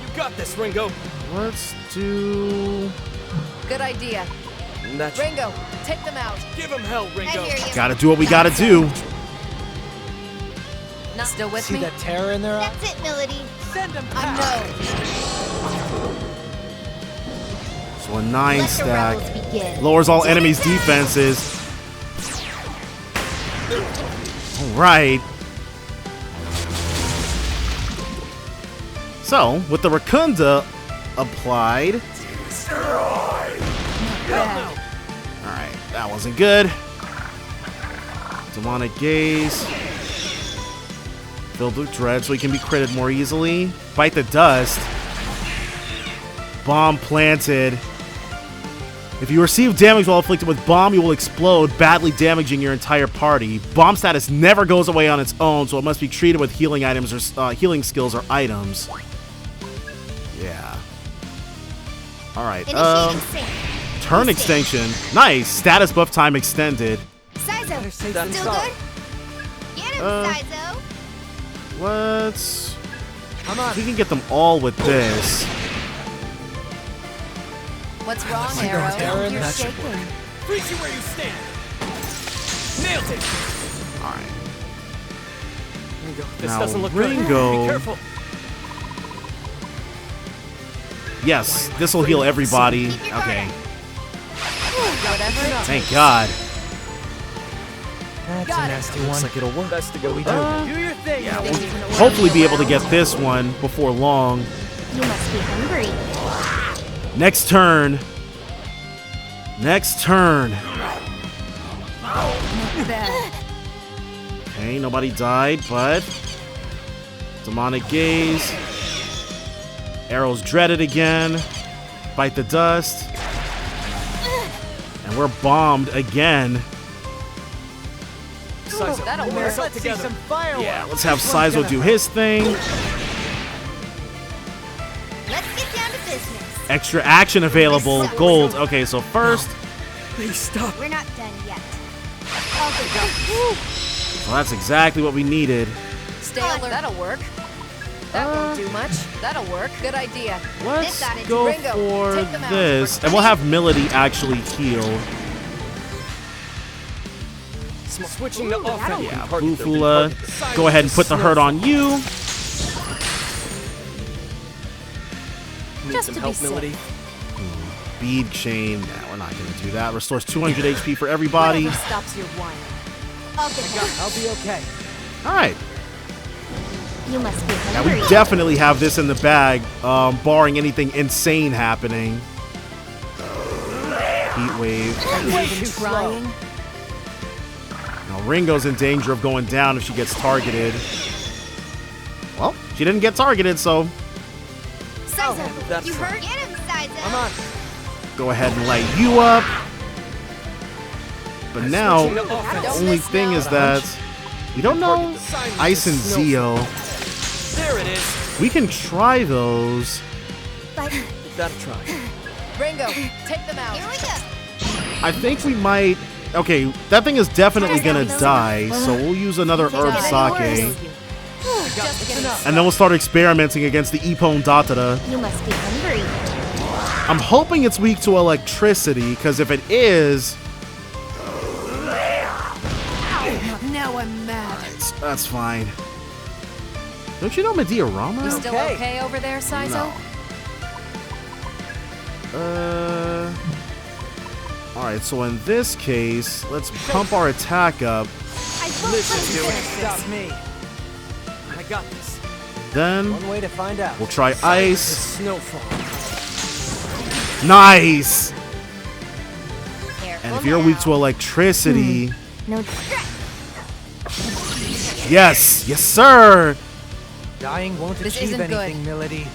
You got this, Ringo. Let's do... Good idea. That's Ringo, take them out. Give him hell, Ringo. I hear you. Gotta do what we gotta do. Not still with See me? that terror in their eyes? That's it, Melody. Send him I know. So a 9 Let the stack. rebels begin. Lowers all enemies' defenses. Alright. So, with the Racunda applied... Alright, that wasn't good. Demonic Gaze. Filled with dread so he can be critted more easily. Bite the Dust. Bomb planted. If you receive damage while afflicted with bomb, you will explode, badly damaging your entire party. Bomb status never goes away on its own, so it must be treated with healing items or healing skills or items. Yeah. Alright, Initiating sync. turn extension. Nice. Status buff time extended. Saizo, still That's good? Get him, Saizo. Let's... Come on. We can get them all with this. What's wrong, See that Arrow? terror in You're that should shaking. Freeze you where you stand. Nailed it. Alright. Ringo, this Now, doesn't look Ringo- good. Be careful. Yes, this will heal everybody. Keep your Okay. Whatever. Thank God. That's Got a it. nasty one. Looks like it'll work. Best to go. We do. Do your thing. Yeah, we'll hopefully be able to get this one before long. You must be hungry. Next turn. Next turn. Okay, nobody died, but... Demonic Gaze. Arrows dreaded again. Bite the Dust. And we're bombed again. Saizo, That'll we'll work. mess up together. Yeah, let's have Saizo do his thing. Let's get down to business. Extra action available. Gold. Okay, so first... Please stop. We're not done yet. Well, that's exactly what we needed. Stay alert. That'll work. That won't do much. That'll work. Good idea. Let's got it. go Ringo, for take them out. this. And we'll have Milady actually heal. Switching to offense. Yeah, Bufula, go ahead and put the hurt on you. Need Just some to be help, safe. Milady. Bead chain. Nah, we're not going to do that. Restores 200 HP for everybody. Whatever stops your whining. I'll get that. I'll be okay. All right. You must be Now we hungry. definitely have this in the bag, barring anything insane happening. Heat wave. Trying. Now Ringo's in danger of going down if she gets targeted. Well, she didn't get targeted, so Sizo, That's you right. hurt? Get him, Sizo. Come on. go ahead and light you up. But now, Switching to the offense. only thing is that we don't know Ice and Zeo. There it is. We can try those. But That'll try. Ringo, take them out. here we go. I think we might... Okay, that thing is definitely gonna die, so we'll use another herb sake. Just get enough. And then we'll start experimenting against the Ippon Datara. You must be hungry. I'm hoping it's weak to electricity, because if it is, Now I'm mad. that's fine. Don't you know Medea-rama? You still Okay. okay over there, Sizo? No. Alright, so in this case, let's pump our attack up. I won't Listen, let do you it. finish Stop me. I got this. Then One way to find out. we'll try It's ice. snowfall. Nice! Careful And if you're weak to now. electricity, No. yes! Yes, sir! Dying won't This achieve isn't good. anything, Milady.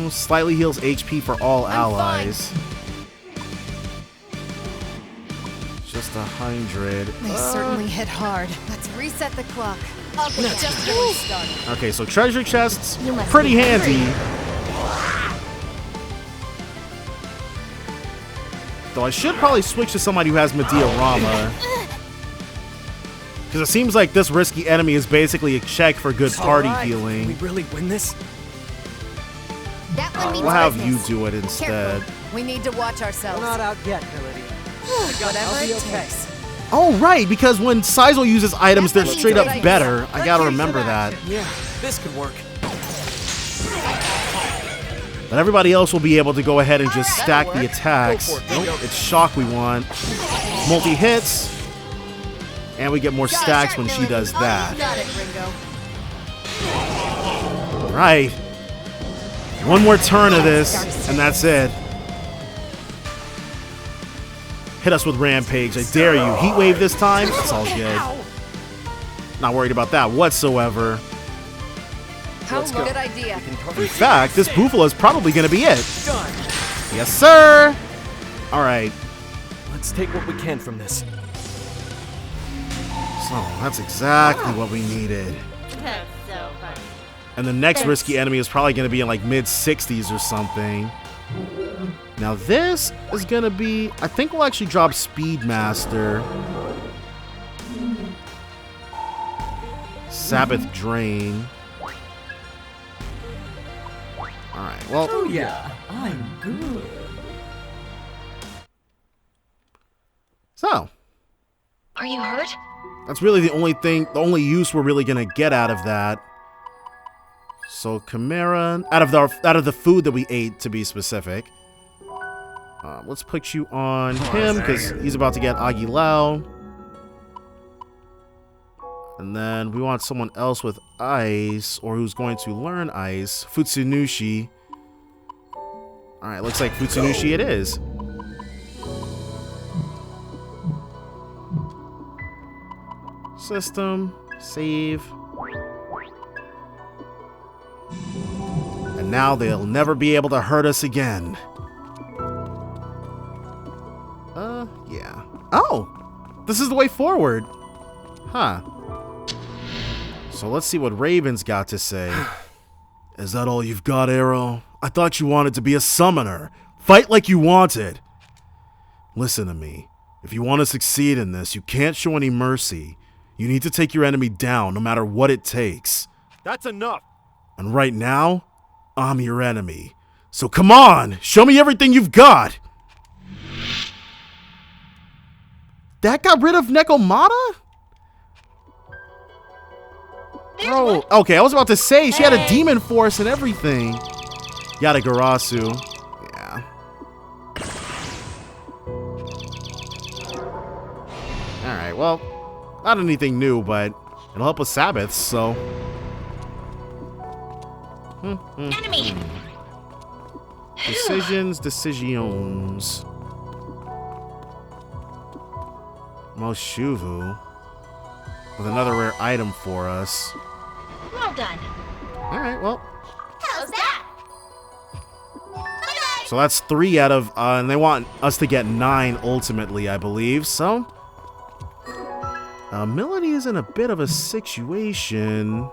Slightly heals HP for all I'm allies. Just 100. They certainly hit hard. Let's reset the clock. I'll get that. Just getting started. Okay, so treasure chests, You must pretty be handy. Though I should probably switch to somebody who has Medea-rama. Because it seems like this risky enemy is basically a check for good party Alright, healing. Can we really win this? That one means We'll have you business. do it instead. Careful. We need to watch We're ourselves. not out yet, Milady. Whatever I'll be it okay. takes. Oh, right, because when Sizo uses items, they're That's straight up what I better. I Let's gotta use remember some that. action. Yeah, this could work. But everybody else will be able to go ahead and just Alright, stack that'll the work. attacks. Go for it, Nope, Ringo. it's shock we want. Multi-hits. And we get more stacks when she does that. Got it, Ringo. Right. One more turn of this, and that's it. Hit us with Rampage, I dare you. Heat Wave this time? It's all good. Not worried about that whatsoever. How Let's go. good idea. In fact, this Buffalo is probably going to be it. Done. Yes, sir! Alright, Let's take what we can from this. so that's exactly what we needed. And the next risky enemy is probably going to be in like mid-60s or something. Now this is going to be... I think we'll actually drop Speedmaster. Sabbath Drain. Alright, well... Oh yeah, I'm good. So, Are you hurt? that's really the only use we're really going to get out of that. So Chimera, out of the food that we ate, to be specific. Let's put you on him because he's about to get Agilao. And then we want someone else with ice, or who's going to learn ice. Futsunushi. Alright, looks like Futsunushi it is. System, save. And now they'll never be able to hurt us again. Yeah. Oh! This is the way forward! Huh. So let's see what Raven's got to say. Is that all you've got, Arrow? I thought you wanted to be a summoner. Fight like you wanted. Listen to me. If you want to succeed in this, you can't show any mercy. You need to take your enemy down, no matter what it takes. That's enough. And right now, I'm your enemy. So come on, show me everything you've got. That got rid of Nekomata? Bro, okay, I was about to say, she had a demon force and everything. Yatagarasu. Yeah. Alright, well, Not anything new, but it'll help with Sabbaths, so. Enemy! Decisions. Moshuvu. With another rare item for us. Well done. Alright, well. How's that? So that's 3 out of, and they want us to get 9 ultimately, I believe, so. Melody is in a bit of a situation.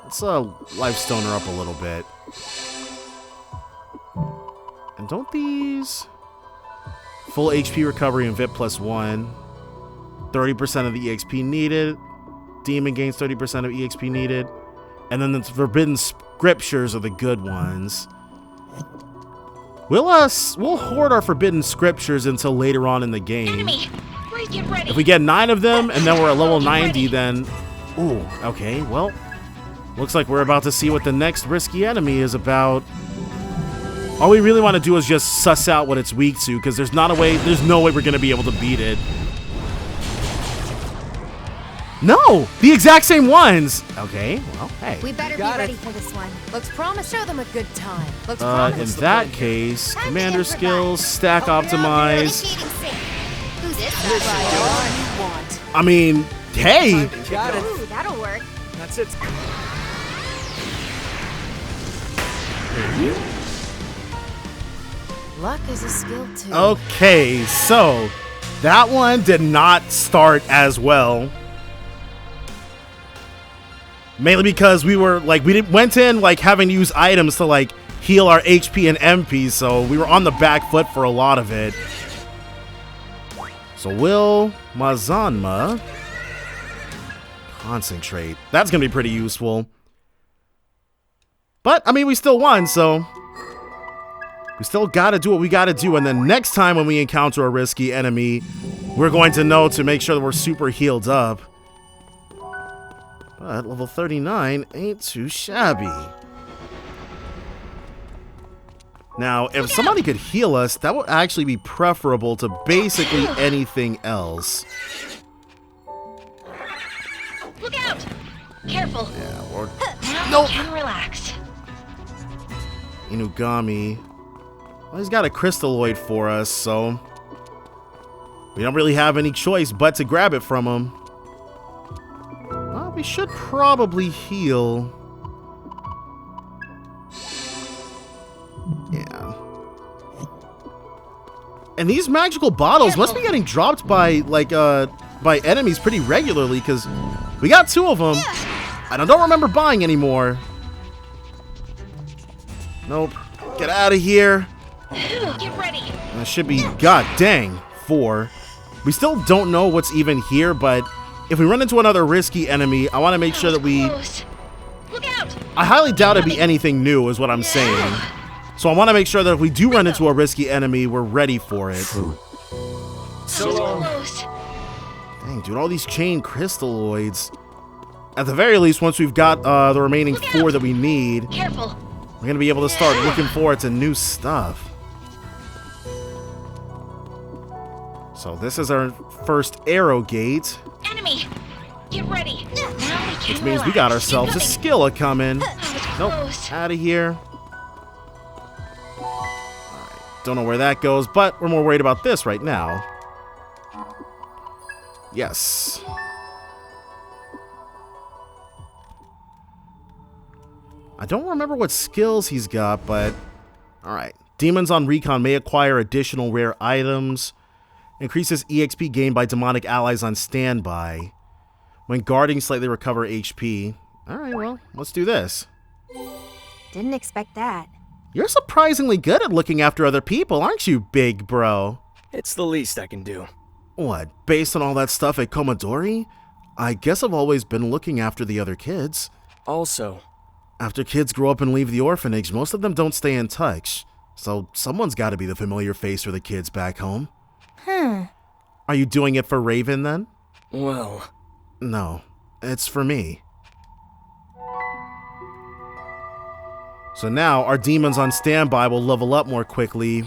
Let's Lifestone her up a little bit. And don't these... Full HP recovery and VIP +1. 30% of the EXP needed. Demon gains 30% of EXP needed. And then the forbidden scriptures are the good ones. We'll hoard our forbidden scriptures until later on in the game. Enemy! Please get ready. If we get 9 of them and then we're at level 90, then... Ooh, okay, well... Looks like we're about to see what the next risky enemy is about. All we really want to do is just suss out what it's weak to, because there's no way we're going to be able to beat it. No! The exact same ones! Okay, well, hey. We better be Got it. ready for this one. Looks promise. Show them a good time. Looks In promise. that case, commander skills, stack optimize. Initiating sync. Who's Right this? on you want. I mean, hey! Got it. Ooh, that'll work. That's it. Luck is a skill too. Okay, so that one did not start as well. Mainly because we went in like having to use items to like heal our HP and MP, so we were on the back foot for a lot of it. So Will Mazanma concentrate. That's gonna be pretty useful. But I mean, we still won, so we still gotta do what we gotta do. And then next time when we encounter a risky enemy, we're going to know to make sure that we're super healed up. But level 39 ain't too shabby. Now, if somebody could heal us, that would actually be preferable to basically anything else. Look out! Careful. Yeah, or Now Nope. we can relax. Inugami. Well, he's got a crystalloid for us, so we don't really have any choice but to grab it from him. Well, we should probably heal. Yeah. And these magical bottles must be getting dropped by by enemies pretty regularly, because we got 2 of them, and I don't remember buying any more. Nope. Get out of here. Get ready. That should be, god dang, 4. We still don't know what's even here, but if we run into another risky enemy, I want to make sure that we... Close. Look out! I highly doubt it'd be anything new, is what I'm saying. So I want to make sure that if we do run into a risky enemy, we're ready for it. So long. Close. Dang, dude, all these chain crystalloids. At the very least, once we've got the remaining 4 that we need, Careful. we're going to be able to start looking forward to new stuff. So this is our first arrow gate, Enemy. Get ready. Now we can which means we got relax. ourselves a Keep skill coming. coming. That was Nope, close. out of here. Alright, don't know where that goes, but we're more worried about this right now. Yes. I don't remember what skills he's got, but... Alright. Demons on Recon may acquire additional rare items. Increases EXP gained by demonic allies on standby. When guarding, slightly recover HP. Alright, well, let's do this. Didn't expect that. You're surprisingly good at looking after other people, aren't you, big bro? It's the least I can do. What, based on all that stuff at Komodori? I guess I've always been looking after the other kids. Also, After kids grow up and leave the orphanage, most of them don't stay in touch. So someone's got to be the familiar face for the kids back home. Are you doing it for Raven then? well, No, it's for me. So now our demons on standby will level up more quickly.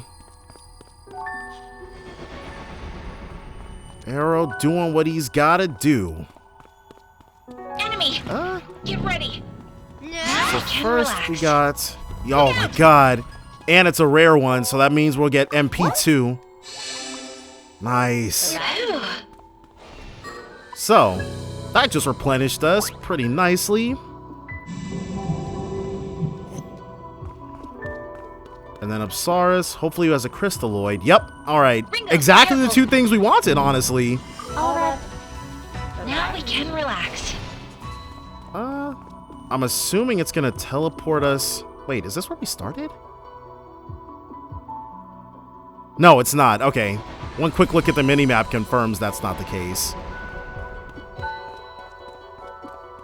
Arrow doing what he's gotta do. Enemy! Get ready! So Now we can first relax. we got... Oh my god. And it's a rare one, so that means we'll get MP2. Nice. Ooh. So, that just replenished us pretty nicely. And then Apsaris, hopefully he has a crystalloid. Yep, alright. Ringo, Exactly the careful. two things we wanted, honestly. Now we can relax. I'm assuming it's gonna teleport us... Wait, is this where we started? No, it's not. Okay. One quick look at the minimap confirms that's not the case.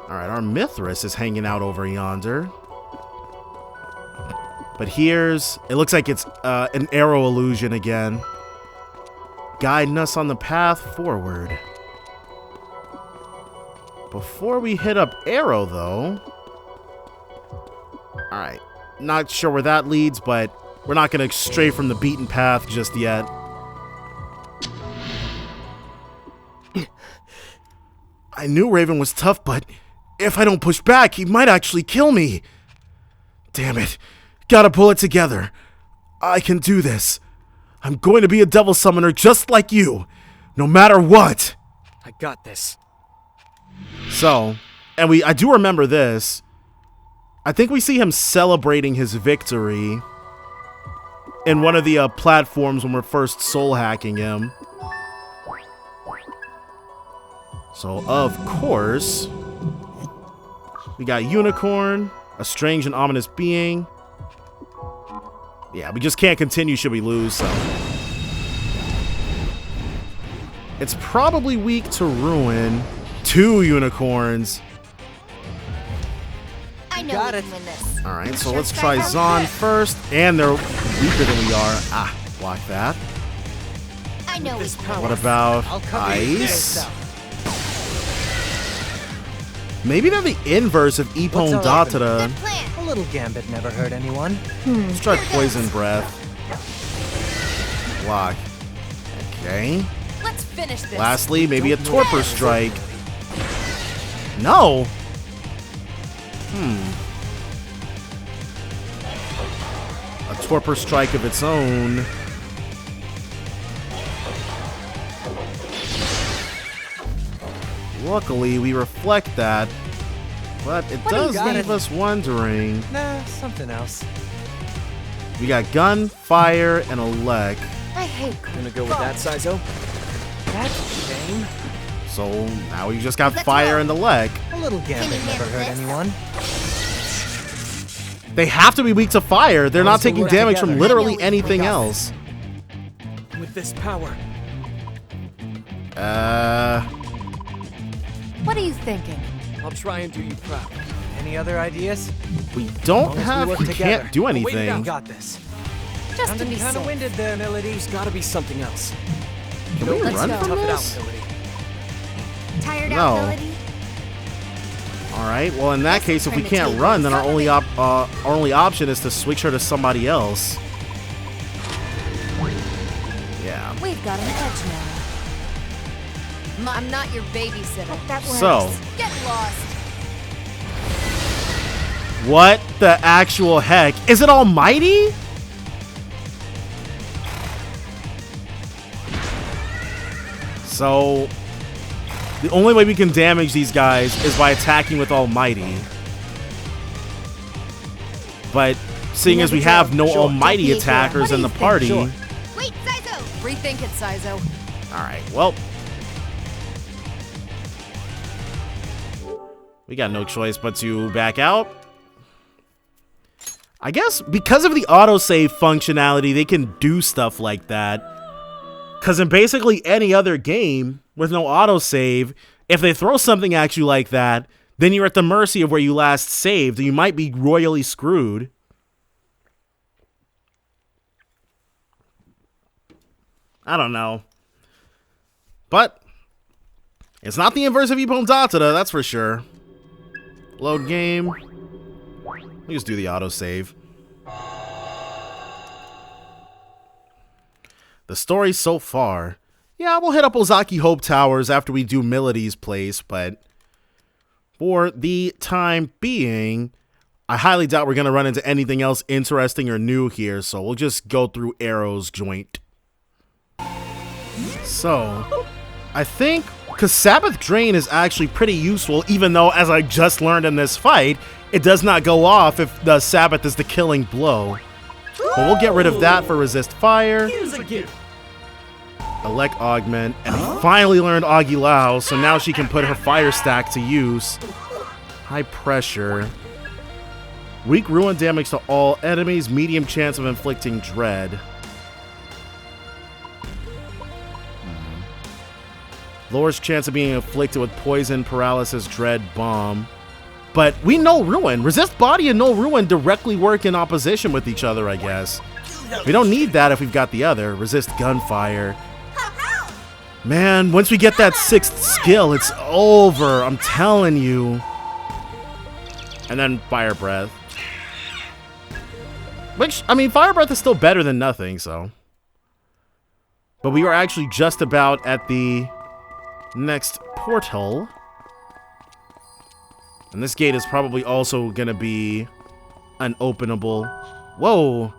Alright, our Mithras is hanging out over yonder. But here's... It looks like it's an arrow illusion again. Guiding us on the path forward. Before we hit up Arrow, though... Alright. Not sure where that leads, but we're not going to stray from the beaten path just yet. I knew Raven was tough, but if I don't push back, he might actually kill me. Damn it. Gotta pull it together. I can do this. I'm going to be a devil summoner just like you, no matter what. I got this. So, and I do remember this. I think we see him celebrating his victory in one of the platforms when we're first soul hacking him. So, of course, we got Unicorn, a strange and ominous being. Yeah, we just can't continue should we lose, so. It's probably weak to Ruin. 2 unicorns. I know Got we it. can win this. Alright, so let's try Zon first. And they're weaker than we are. Ah, block that. I know we This can power. win What this. about I'll cover you. Ice? Maybe they're the inverse of Epon What's all Datara. Good plan. A little gambit never hurt anyone. Let's try Poison Breath. Block. Okay. Let's finish this. Lastly, maybe a Torpor Strike. No! A Torpor Strike of its own. Luckily, we reflect that, but it does got leave it? us wondering. Nah, something else. We got Gun, Fire, and Elec. I hate Gonna go with that, Sizo? That's a shame. So now we just got Let's Fire go. and Elec. A little gambit you never handle hurt this? anyone. They have to be weak to fire. They're not Once we taking work damage together. from literally I know we anything got else. With this power. What are you thinking? I'll try and do you proud. Any other ideas? We don't Long as have. work We together. can't do Wait, you anything. got this. Just to Sounding be kind of safe. winded there, Milady. There's gotta be something else. Can we Let's run go. from Tough it out, this? Milady. Tired No. out, Melody? All right. Well, in that case, if we can't run, then our only option is to switch her to somebody else. Yeah. We've got an edge now. I'm not your babysitter. That works. So, Get lost. what the actual heck? Is it Almighty? So, the only way we can damage these guys is by attacking with Almighty. But seeing as we have no Almighty Sure. attackers What in do the you party, Sure. Wait, Sizo! Rethink it, Sizo. alright, well. We got no choice but to back out. I guess because of the autosave functionality, they can do stuff like that. Because in basically any other game with no autosave, if they throw something at you like that, then you're at the mercy of where you last saved, and you might be royally screwed. I don't know. But it's not the inverse of Epon Datara, that's for sure. Load game. Let me just do the autosave. The story so far, Yeah, we'll hit up Ozaki Hope Towers after we do Melody's place, but for the time being, I highly doubt we're going to run into anything else interesting or new here, so we'll just go through Arrow's joint. So, I think, because Sabbath Drain is actually pretty useful, even though, as I just learned in this fight, it does not go off if the Sabbath is the killing blow. But we'll get rid of that for Resist Fire. Here's a gift. Elect Augment, and I finally learned Augie Lao, so now she can put her fire stack to use. High pressure. Weak ruin damage to all enemies, medium chance of inflicting dread. Lowers chance of being afflicted with poison, paralysis, dread, bomb. But we know ruin. Resist body and no ruin directly work in opposition with each other, I guess. We don't need that if we've got the other. Resist gunfire. Man, once we get that 6th skill, it's over. I'm telling you. And then Fire Breath. Which, I mean, Fire Breath is still better than nothing, so. But we are actually just about at the next portal. And this gate is probably also going to be unopenable. Whoa.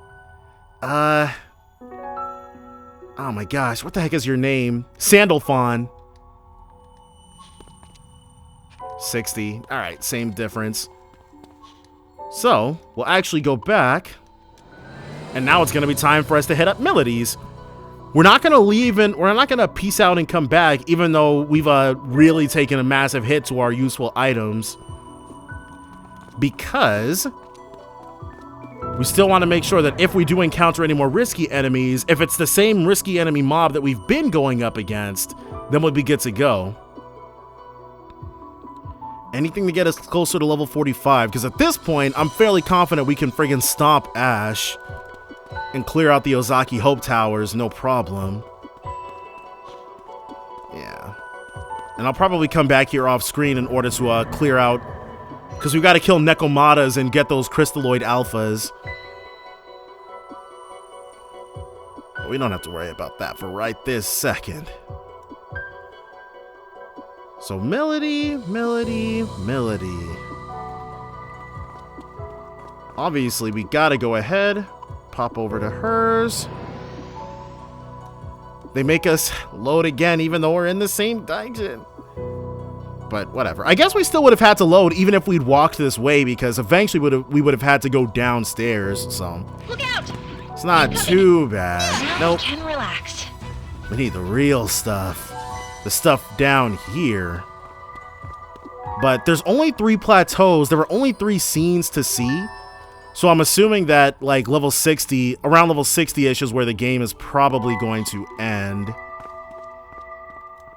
Oh my gosh, what the heck is your name? Sandalphon. 60. Alright, same difference. So, we'll actually go back. And now it's going to be time for us to hit up Melody's. We're not going to leave and we're not going to peace out and come back, even though we've really taken a massive hit to our useful items. Because we still want to make sure that if we do encounter any more risky enemies, if it's the same risky enemy mob that we've been going up against, then we'll be good to go. Anything to get us closer to level 45, because at this point, I'm fairly confident we can friggin' stomp Ash and clear out the Ozaki Hope Towers, no problem. Yeah. And I'll probably come back here off screen in order to clear out, because we've got to kill Nekomatas and get those crystalloid alphas. But we don't have to worry about that for right this second. So Melody. Obviously, we gotta go ahead, pop over to hers. They make us load again, even though we're in the same dungeon. But whatever. I guess we still would have had to load even if we'd walked this way, because eventually we would have had to go downstairs. So Look out! It's not too bad. Now Nope. you can relax. We need the real stuff. The stuff down here. But there's only 3 plateaus. There were only 3 scenes to see. So I'm assuming that like level 60, around level 60-ish is where the game is probably going to end.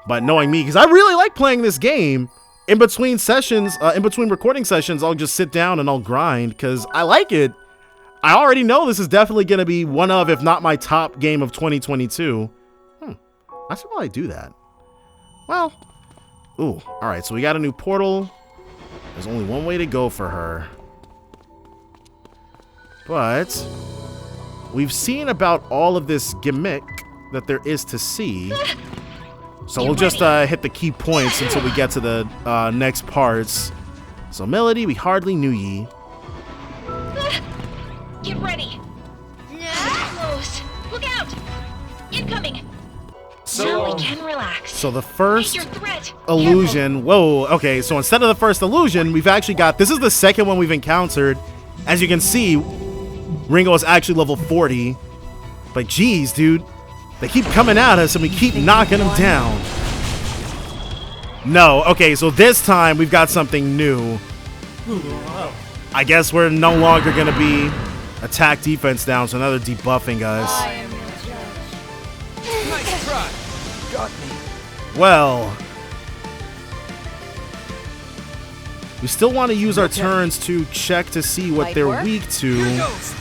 But knowing me, because I really like playing this game, in between sessions, in between recording sessions, I'll just sit down and I'll grind because I like it. I already know this is definitely going to be one of, if not my top game of 2022. I should probably do that. Well, ooh, all right, so we got a new portal. There's only one way to go for her. But we've seen about all of this gimmick that there is to see. So we'll just hit the key points until we get to the next parts. So Melody, we hardly knew ye. Get ready. Close. Look out! Incoming. Now we can relax. So the first Your threat. illusion. Whoa, okay, so instead of the first illusion, we've actually got, this is the second one we've encountered. As you can see, Ringo is actually level 40. But geez, dude, they keep coming at us and we keep knocking them down. No, okay, so this time we've got something new. I guess we're no longer going to be attack defense down, so now they're debuffing us. I am your judge. Nice try. Got me. Well, we still want to use our turns to check to see what Might they're work. weak to. Goes.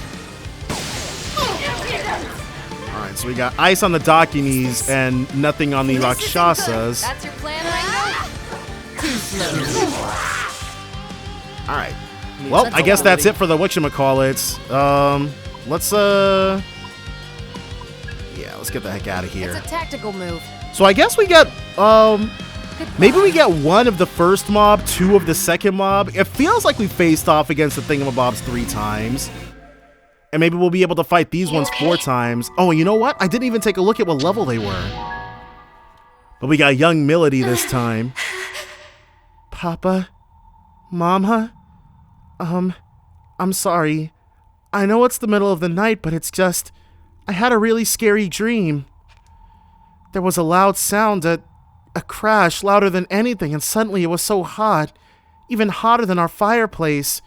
Alright, so we got ice on the Dakinis and nothing on the Rakshasas. That's your plan, Ringo? Alright. Well, I guess that's it for the whatchamacallits. Let's yeah, let's get the heck out of here. It's a tactical move. So I guess we get, maybe we get 1 of the first mob, 2 of the second mob. It feels like we faced off against the thingamabobs 3 times. And maybe we'll be able to fight these ones 4 times. Oh, and you know what? I didn't even take a look at what level they were. But we got young Melody this time. Papa? Mama? I'm sorry. I know it's the middle of the night, but it's just... I had a really scary dream. There was a loud sound, a crash louder than anything, and suddenly it was so hot. Even hotter than our fireplace.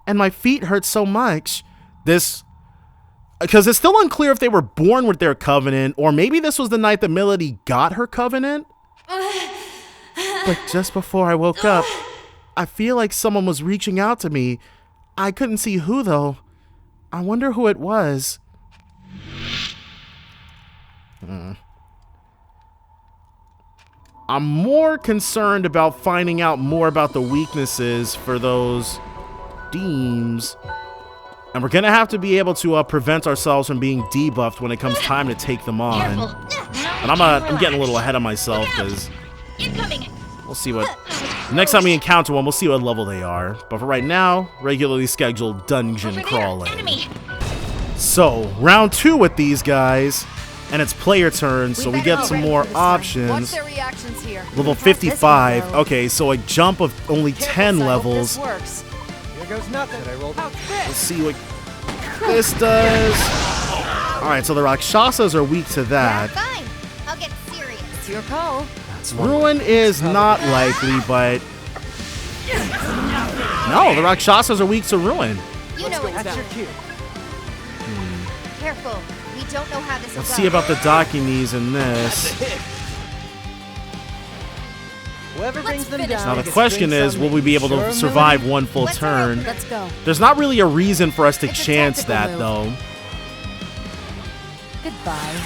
And my feet hurt so much. Because it's still unclear if they were born with their covenant, or maybe this was the night that Melody got her covenant. But just before I woke up, I feel like someone was reaching out to me. I couldn't see who, though. I wonder who it was. I'm more concerned about finding out more about the weaknesses for those deems. And we're going to have to be able to prevent ourselves from being debuffed when it comes time to take them on. And I'm getting a little ahead of myself because we'll see what... Next time we encounter one, we'll see what level they are. But for right now, regularly scheduled dungeon crawling. So, round 2 with these guys. And it's player turn, so we get some more options. What's their reactions here? Level 55. Okay, so a jump of only 10 levels. Here goes nothing. I rolled. Let's see what this does. Alright, so the Rakshasas are weak to that. Fine. I'll get serious. It's your call. Ruin is not likely, but... No, the Rakshasas are weak to Ruin. You know it's That's your cue. careful. We don't know how this will Let's go. see about the Dakinis in this. Whoever brings them finish down. Now the gets question bring is, some will we be able to sure survive one full Let's turn? Let's go. There's not really a reason for us to It's a chance that, tactical though. Goodbye.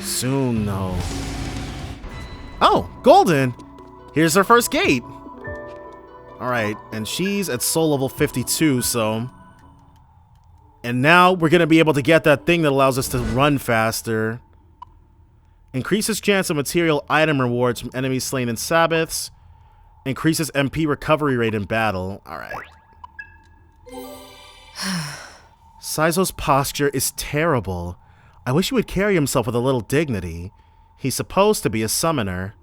Soon, though. Oh, Golden! Here's her first gate. Alright, and she's at soul level 52, so... And now we're going to be able to get that thing that allows us to run faster. Increases chance of material item rewards from enemies slain in Sabbaths. Increases MP recovery rate in battle. Alright. Saizo's posture is terrible. I wish he would carry himself with a little dignity. He's supposed to be a summoner.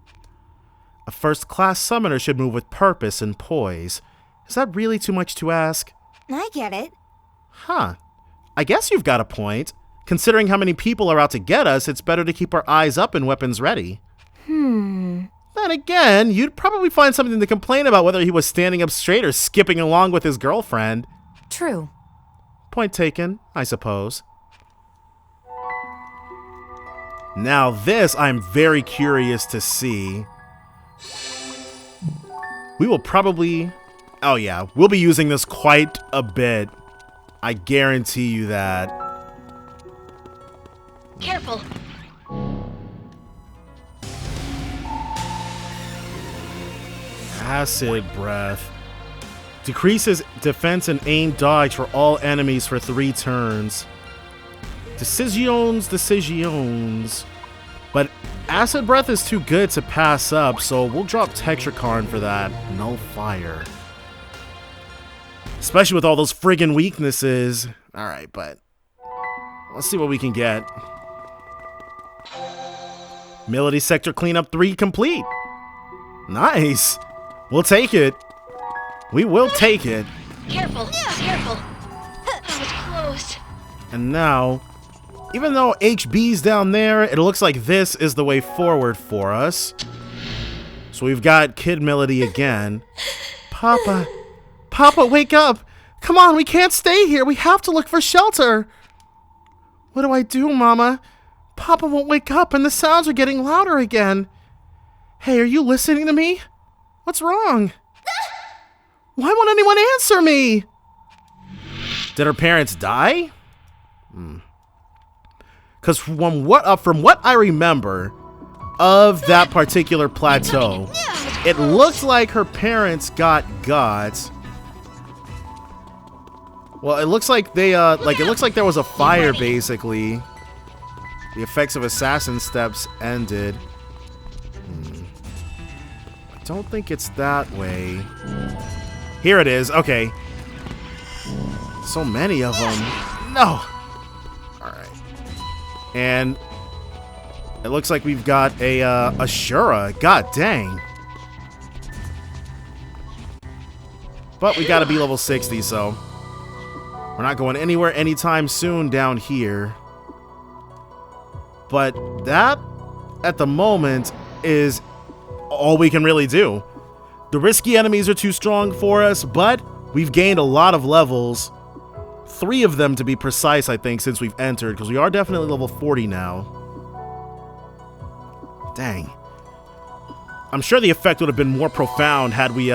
A first-class summoner should move with purpose and poise. Is that really too much to ask? I get it. Huh. I guess you've got a point. Considering how many people are out to get us, it's better to keep our eyes up and weapons ready. Then again, you'd probably find something to complain about whether he was standing up straight or skipping along with his girlfriend. True. Point taken, I suppose. Now this I'm very curious to see. We will probably... Oh yeah, we'll be using this quite a bit. I guarantee you that. Careful. Acid breath. Decreases defense and aim dodge for all enemies for 3 turns. Decisions. But acid breath is too good to pass up, so we'll drop Texture Karn for that. No fire. Especially with all those friggin' weaknesses. Alright, but let's see what we can get. Melody Sector Cleanup 3 complete. Nice. We'll take it. We will take it. Careful. Careful. That was close. And now, even though HB's down there, it looks like this is the way forward for us. So we've got Kid Melody again. Papa, wake up! Come on, we can't stay here. We have to look for shelter. What do I do, Mama? Papa won't wake up and the sounds are getting louder again. Hey, are you listening to me? What's wrong? Why won't anyone answer me? Did her parents die? Because from what I remember of that particular plateau, it looked like her parents got. Well, it looks like they it looks like there was a fire basically. The effects of Assassin Steps ended. I don't think it's that way. Here it is. Okay. So many of them. No! Alright. And it looks like we've got a Ashura. God dang. But we gotta be level 60, so we're not going anywhere anytime soon down here. But that, at the moment, is all we can really do. The risky enemies are too strong for us, but we've gained a lot of levels. 3 of them to be precise, I think, since we've entered, because we are definitely level 40 now. Dang. I'm sure the effect would have been more profound had we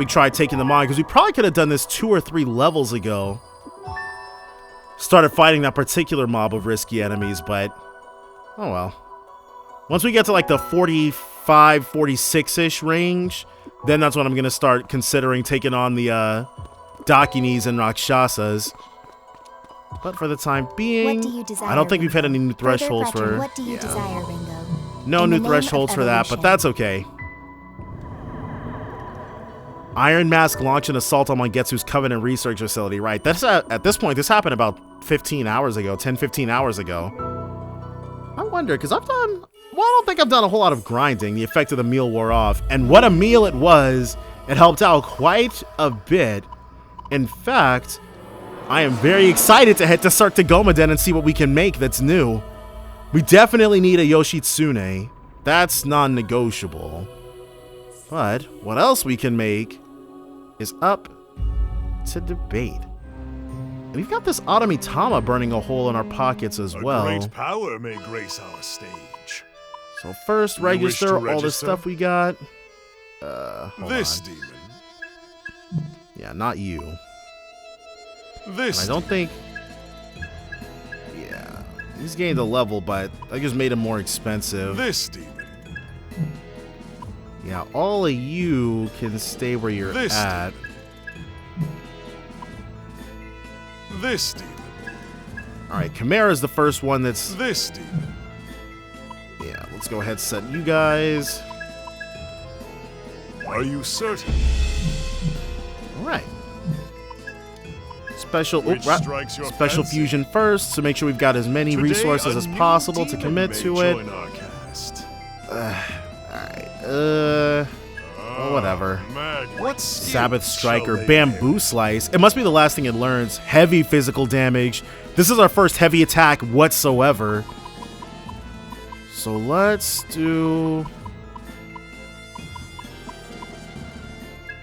tried taking them on, because we probably could have done this 2 or 3 levels ago. Started fighting that particular mob of risky enemies, but oh well. Once we get to like the 45, 46-ish range, then that's when I'm going to start considering taking on the Dakinis and Rakshasas. But for the time being, What do you desire, I don't think we've hit any new Further thresholds veteran, for... What do you desire, Ringo? No In new the name thresholds of for that, but evolution. that's okay. Iron Mask launched an assault on Mangetsu's Covenant Research Facility. Right, that's at this point, this happened about 15 hours ago, 10, 15 hours ago. I wonder, because I don't think I've done a whole lot of grinding. The effect of the meal wore off, and what a meal it was. It helped out quite a bit. In fact, I am very excited to head to Cirque de Gomaden and see what we can make that's new. We definitely need a Yoshitsune. That's non-negotiable. But what else we can make is up to debate. And we've got this Automitama burning a hole in our pockets as well. Great power may grace our stage. So first, You wish register to all the register? stuff we got. Hold This on. demon. Yeah, not you. This. And I don't think... Yeah, he's gained a level, but I just made him more expensive. This demon. Yeah, all of you can stay where you're This at. This demon. Alright, Chimera's the first one that's... This demon. Yeah, let's go ahead and set you guys. Are you certain? Alright. Special Which strikes your special fancy? fusion first, so make sure we've got as many Today, resources a as new possible to demon commit may to it. join our cast. Alright, well, whatever. What Sabbath skills Striker, shall they Bamboo inherit? Slice. It must be the last thing it learns. Heavy physical damage. This is our first heavy attack whatsoever. So let's do...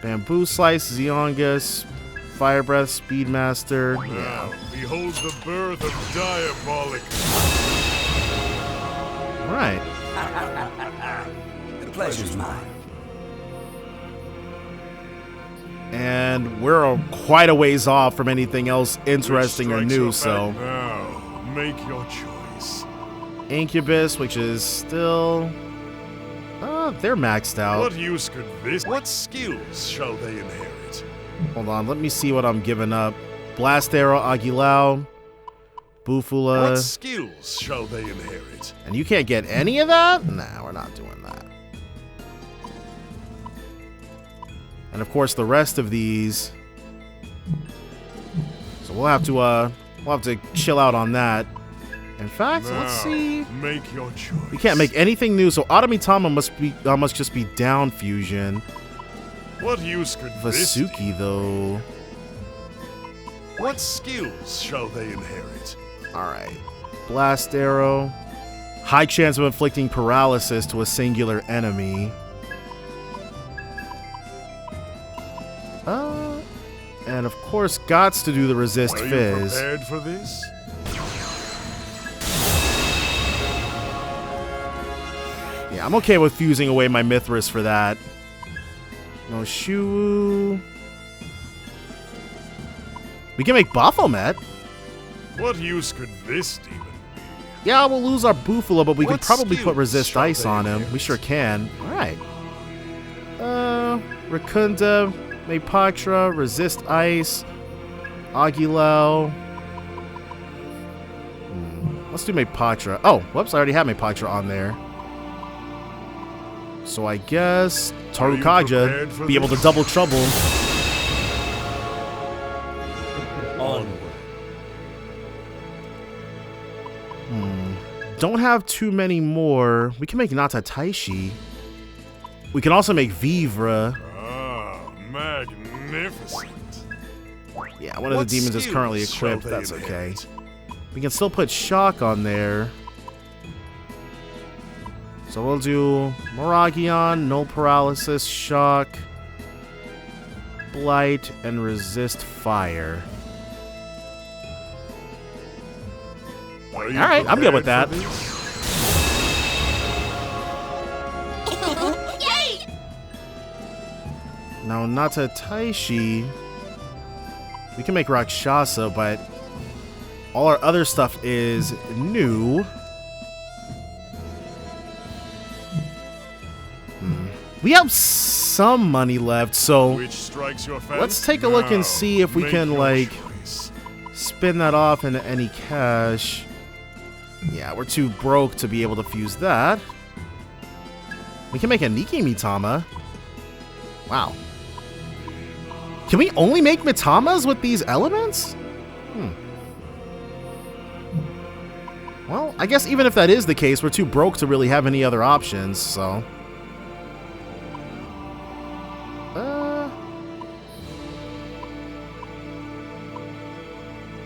Bamboo Slice, Zeongus, Fire Breath, Speedmaster. Now, behold the birth of diabolic. Alright. The pleasure's mine. And we're quite a ways off from anything else interesting or Which strikes new, your so... fan- Now, make your choice. Incubus, which is still... they're maxed out. What use could this? What skills shall they inherit? Hold on, let me see what I'm giving up. Blast Arrow, Aguilau, Bufula. What skills shall they inherit? And you can't get any of that? Nah, we're not doing that. And of course the rest of these. So we'll have to chill out on that. In fact, Now, let's see. Make your choice. We can't make anything new, so Automitama must just be down fusion. What use could this? Vasuki though. What skills shall they inherit? Alright. Blast Arrow. High chance of inflicting paralysis to a singular enemy. And of course, gots to do the resist Are you fizz. prepared for this? Yeah, I'm okay with fusing away my Mithras for that. No Shu. We can make Baphomet. What use could this demon be? Yeah, we'll lose our Bufala, but we can What probably put skills resist shall ice they on him. inherit? We sure can. Alright. Rakunda, Maypatra, resist ice, Aguilau. Let's do Maepatra. Oh, whoops, I already had Maepatra on there. So I guess Tarukaja be able to double trouble. Onward. Don't have too many more. We can make Natataishi. We can also make Vivre. Ah, magnificent. Yeah, one of the demons is currently equipped. That's okay. inherit? We can still put Shock on there. So we'll do Moragion, Null Paralysis, Shock, Blight, and Resist Fire. Alright, I'm good with that. Now, Natataishi, we can make Rakshasa, but all our other stuff is new. We have some money left, so Which strikes your fancy? let's take a look and Now, see if we make can, your like, choice. spin that off into any cash. Yeah, we're too broke to be able to fuse that. We can make a Nikki Mitama. Wow. Can we only make Mitamas with these elements? Well, I guess even if that is the case, we're too broke to really have any other options, so...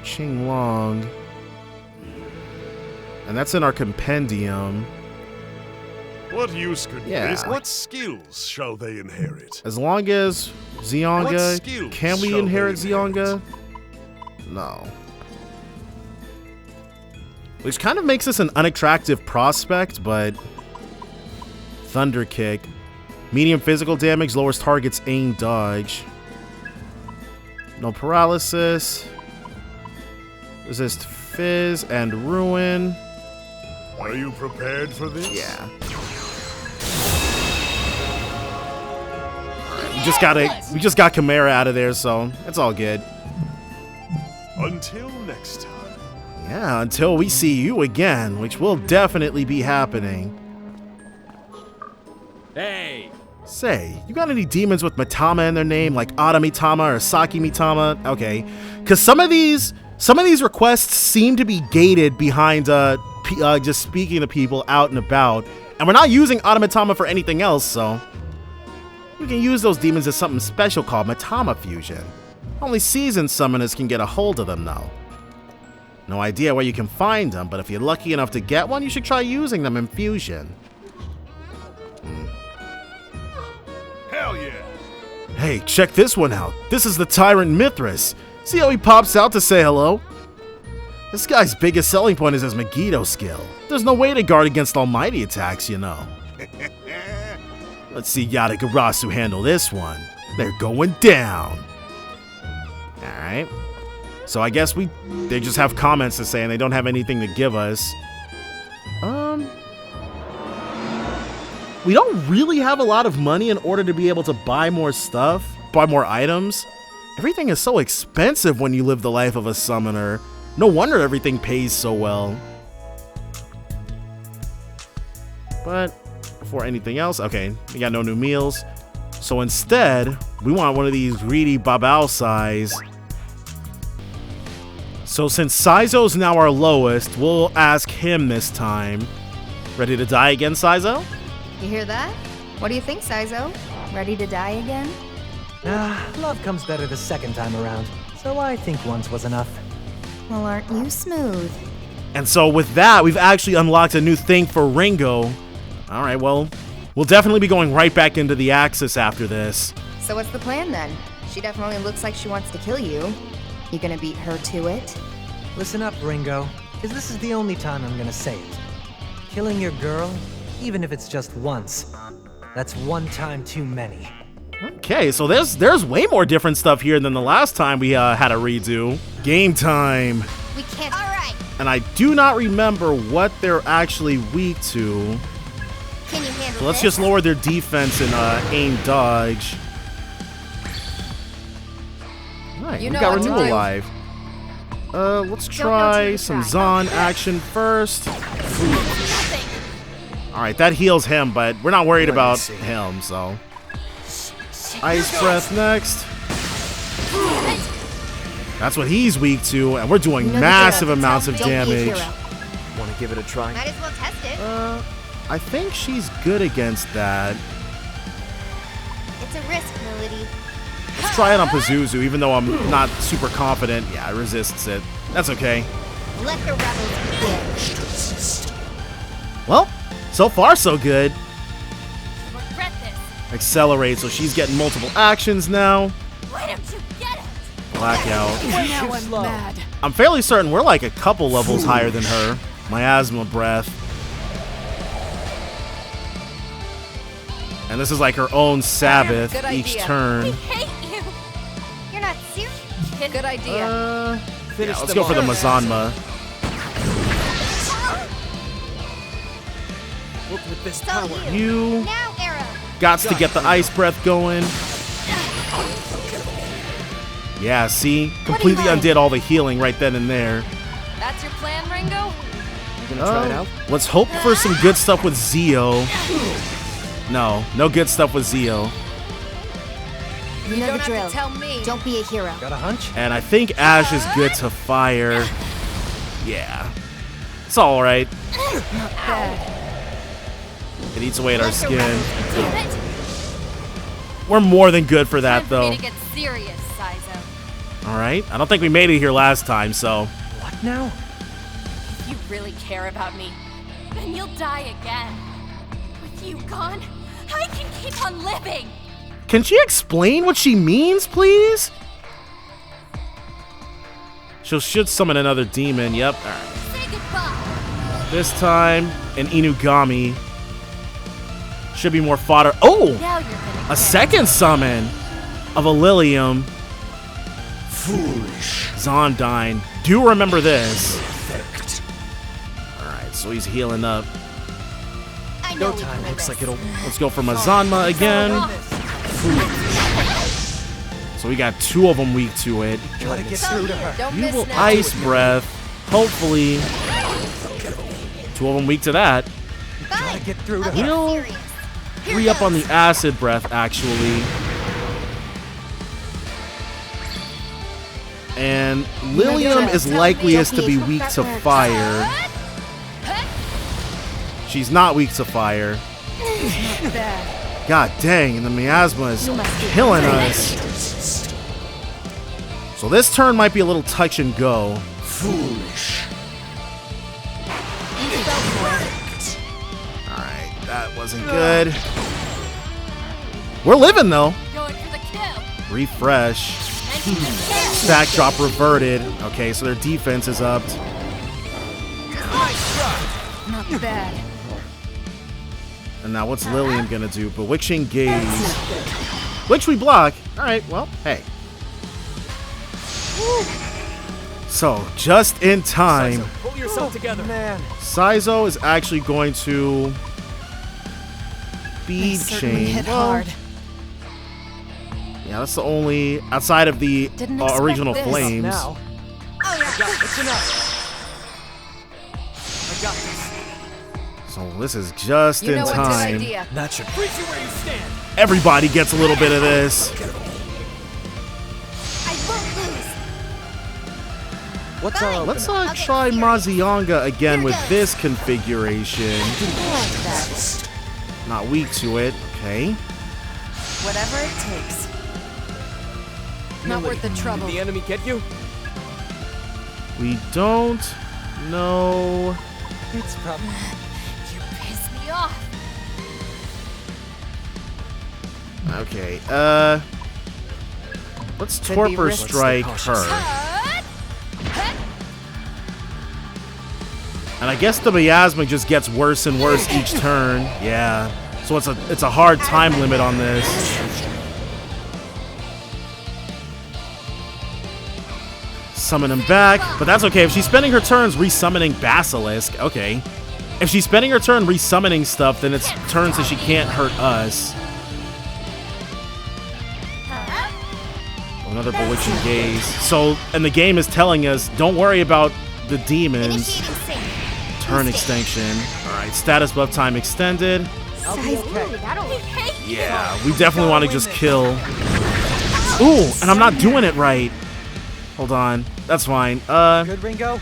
Qinglong. And that's in our compendium. What use could Yeah. this? What skills shall they inherit? As long as What Zionga... skills Can we shall inherit they Zionga? No. Which kind of makes us an unattractive prospect, but... Thunder Kick. Medium physical damage, lowers target's aim dodge. No paralysis. Resist Fizz and Ruin. Are you prepared for this? Yeah. We just got Chimera out of there, so it's all good. Until next time. Yeah, until we see you again, which will definitely be happening. Hey! Say, you got any demons with Mitama in their name, like Ada Mitama or Saki Mitama? Okay, because some of these requests seem to be gated behind just speaking to people out and about, and we're not using Ada Mitama for anything else, so we can use those demons as something special called Mitama Fusion. Only seasoned summoners can get a hold of them, though. No idea where you can find them, but if you're lucky enough to get one, you should try using them in Fusion. Hell yeah! Hey, check this one out. This is the Tyrant Mithras. See how he pops out to say hello? This guy's biggest selling point is his Megiddo skill. There's no way to guard against almighty attacks, you know. Let's see Yatagarasu handle this one. They're going down. Alright. So I guess they just have comments to say and they don't have anything to give us. We don't really have a lot of money in order to be able to buy more stuff, buy more items. Everything is so expensive when you live the life of a summoner. No wonder everything pays so well. But before anything else, okay, we got no new meals. So instead, we want one of these greedy Babao size. So since Saizo's now our lowest, we'll ask him this time. Ready to die again, Saizo? You hear that? What do you think, Saizo? Ready to die again? Love comes better the second time around, so I think once was enough. Well, aren't you smooth? And so with that, we've actually unlocked a new thing for Ringo. Alright, well, we'll definitely be going right back into the Axis after this. So what's the plan then? She definitely looks like she wants to kill you. You gonna beat her to it? Listen up, Ringo, because this is the only time I'm gonna say it. Killing your girl, even if it's just once, that's one time too many. Okay, so there's way more different stuff here than the last time we had a redo. Game time. We can't. All right. And I do not remember what they're actually weak to. Can you handle So let's this? just lower their defense and aim dodge. Alright, You we know got what to Renewal do. live. Let's try some Zon action first. Alright, that heals him, but we're not worried about him, so. Ice Breath next. That's what he's weak to, and we're doing massive amounts of damage. Want to give it a try? Might as well test it. I think she's good against that. It's a risk, Melody. Let's try it on Pazuzu, even though I'm not super confident. Yeah, it resists it. That's okay. Let the rebels begin. Well, so far so good. Regret this. Accelerate, so she's getting multiple actions now. Why don't you get it? Blackout. Now I'm mad. I'm fairly certain we're like a couple levels higher than her. Miasma Breath. And this is like her own Sabbath each turn. I hate you. You're not serious? Good idea. Yeah, let's go for the Mazanma. With this So power. You Now, Arrow. gots to get the Ice Breath going. Yeah, see? Completely undid all the healing right then and there. That's your plan, Ringo? You gonna try it out? Let's hope for some good stuff with Zio. No good stuff with Zio. You know the don't have drill. to tell me. Don't be a hero. Got a hunch? And I think Ash is good to fire. Yeah. It's alright. Bad. It eats away at our skin. Damn it. We're more than good for that, Time for though. me to get serious, Sizo. Alright. I don't think we made it here last time, so. What now? If you really care about me, then you'll die again. With you gone, I can keep on living. Can she explain what she means, please? She should summon another demon. Yep. Alright. Say goodbye. This time, an Inugami. Should be more fodder. Oh! Now you're gonna A get second summon of a Lilium. Foolish. Zondyne. Do remember this. Alright, so he's healing up. I know Go we time. can win Looks this. like it'll. Let's go for Mazanma again. So we got two of them weak to it. Gotta get through to her. Don't You miss will now. Ice Breath. Hopefully. Two of them weak to that. Gotta get through to I'll her. get We'll serious. re-up on the Acid Breath, actually. And Lilium is likeliest to be weak to fire. She's not weak to fire. God dang, and the miasma is killing us. So this turn might be a little touch and go. Foolish. Alright, that wasn't good. We're living though. Going for the kill. Refresh. Stack drop reverted. Okay, so their defense is upped. Not bad. And now what's Lillian gonna do? Bewitching Gaze. Which we block. Alright, well, hey. So, just in time, Pull yourself together. Man, Sizo is actually going to Bead Chain. Well, yeah, that's the only, outside of the Didn't expect original this. flames. now. It's enough. I got this. So this is just You in know what's a good time. idea. That should. Freeze you where you stand. Everybody gets a little bit of this. I won't lose. What's our Let's opener? try Mazionga again with this configuration. Not weak to it. Okay. Whatever it takes. Not worth the trouble. Did the enemy get you? We don't know. It's probably. You piss me off. Okay. Let's Could be Torpor risky. Strike Let's stay cautious. her. And I guess the miasma just gets worse and worse each turn. Yeah. So it's a hard time limit on this. Summon him back, but that's okay. If she's spending her turns resummoning Basilisk, okay. If she's spending her turn resummoning stuff, then it's turns that she can't hurt us. Well, Another bewitching gaze. So, and the game is telling us, don't worry about the demons. Turn extension. Alright, status buff time extended. Yeah, we definitely want to just kill. Ooh, and I'm not doing it right. Hold on. That's fine. Good, Ringo?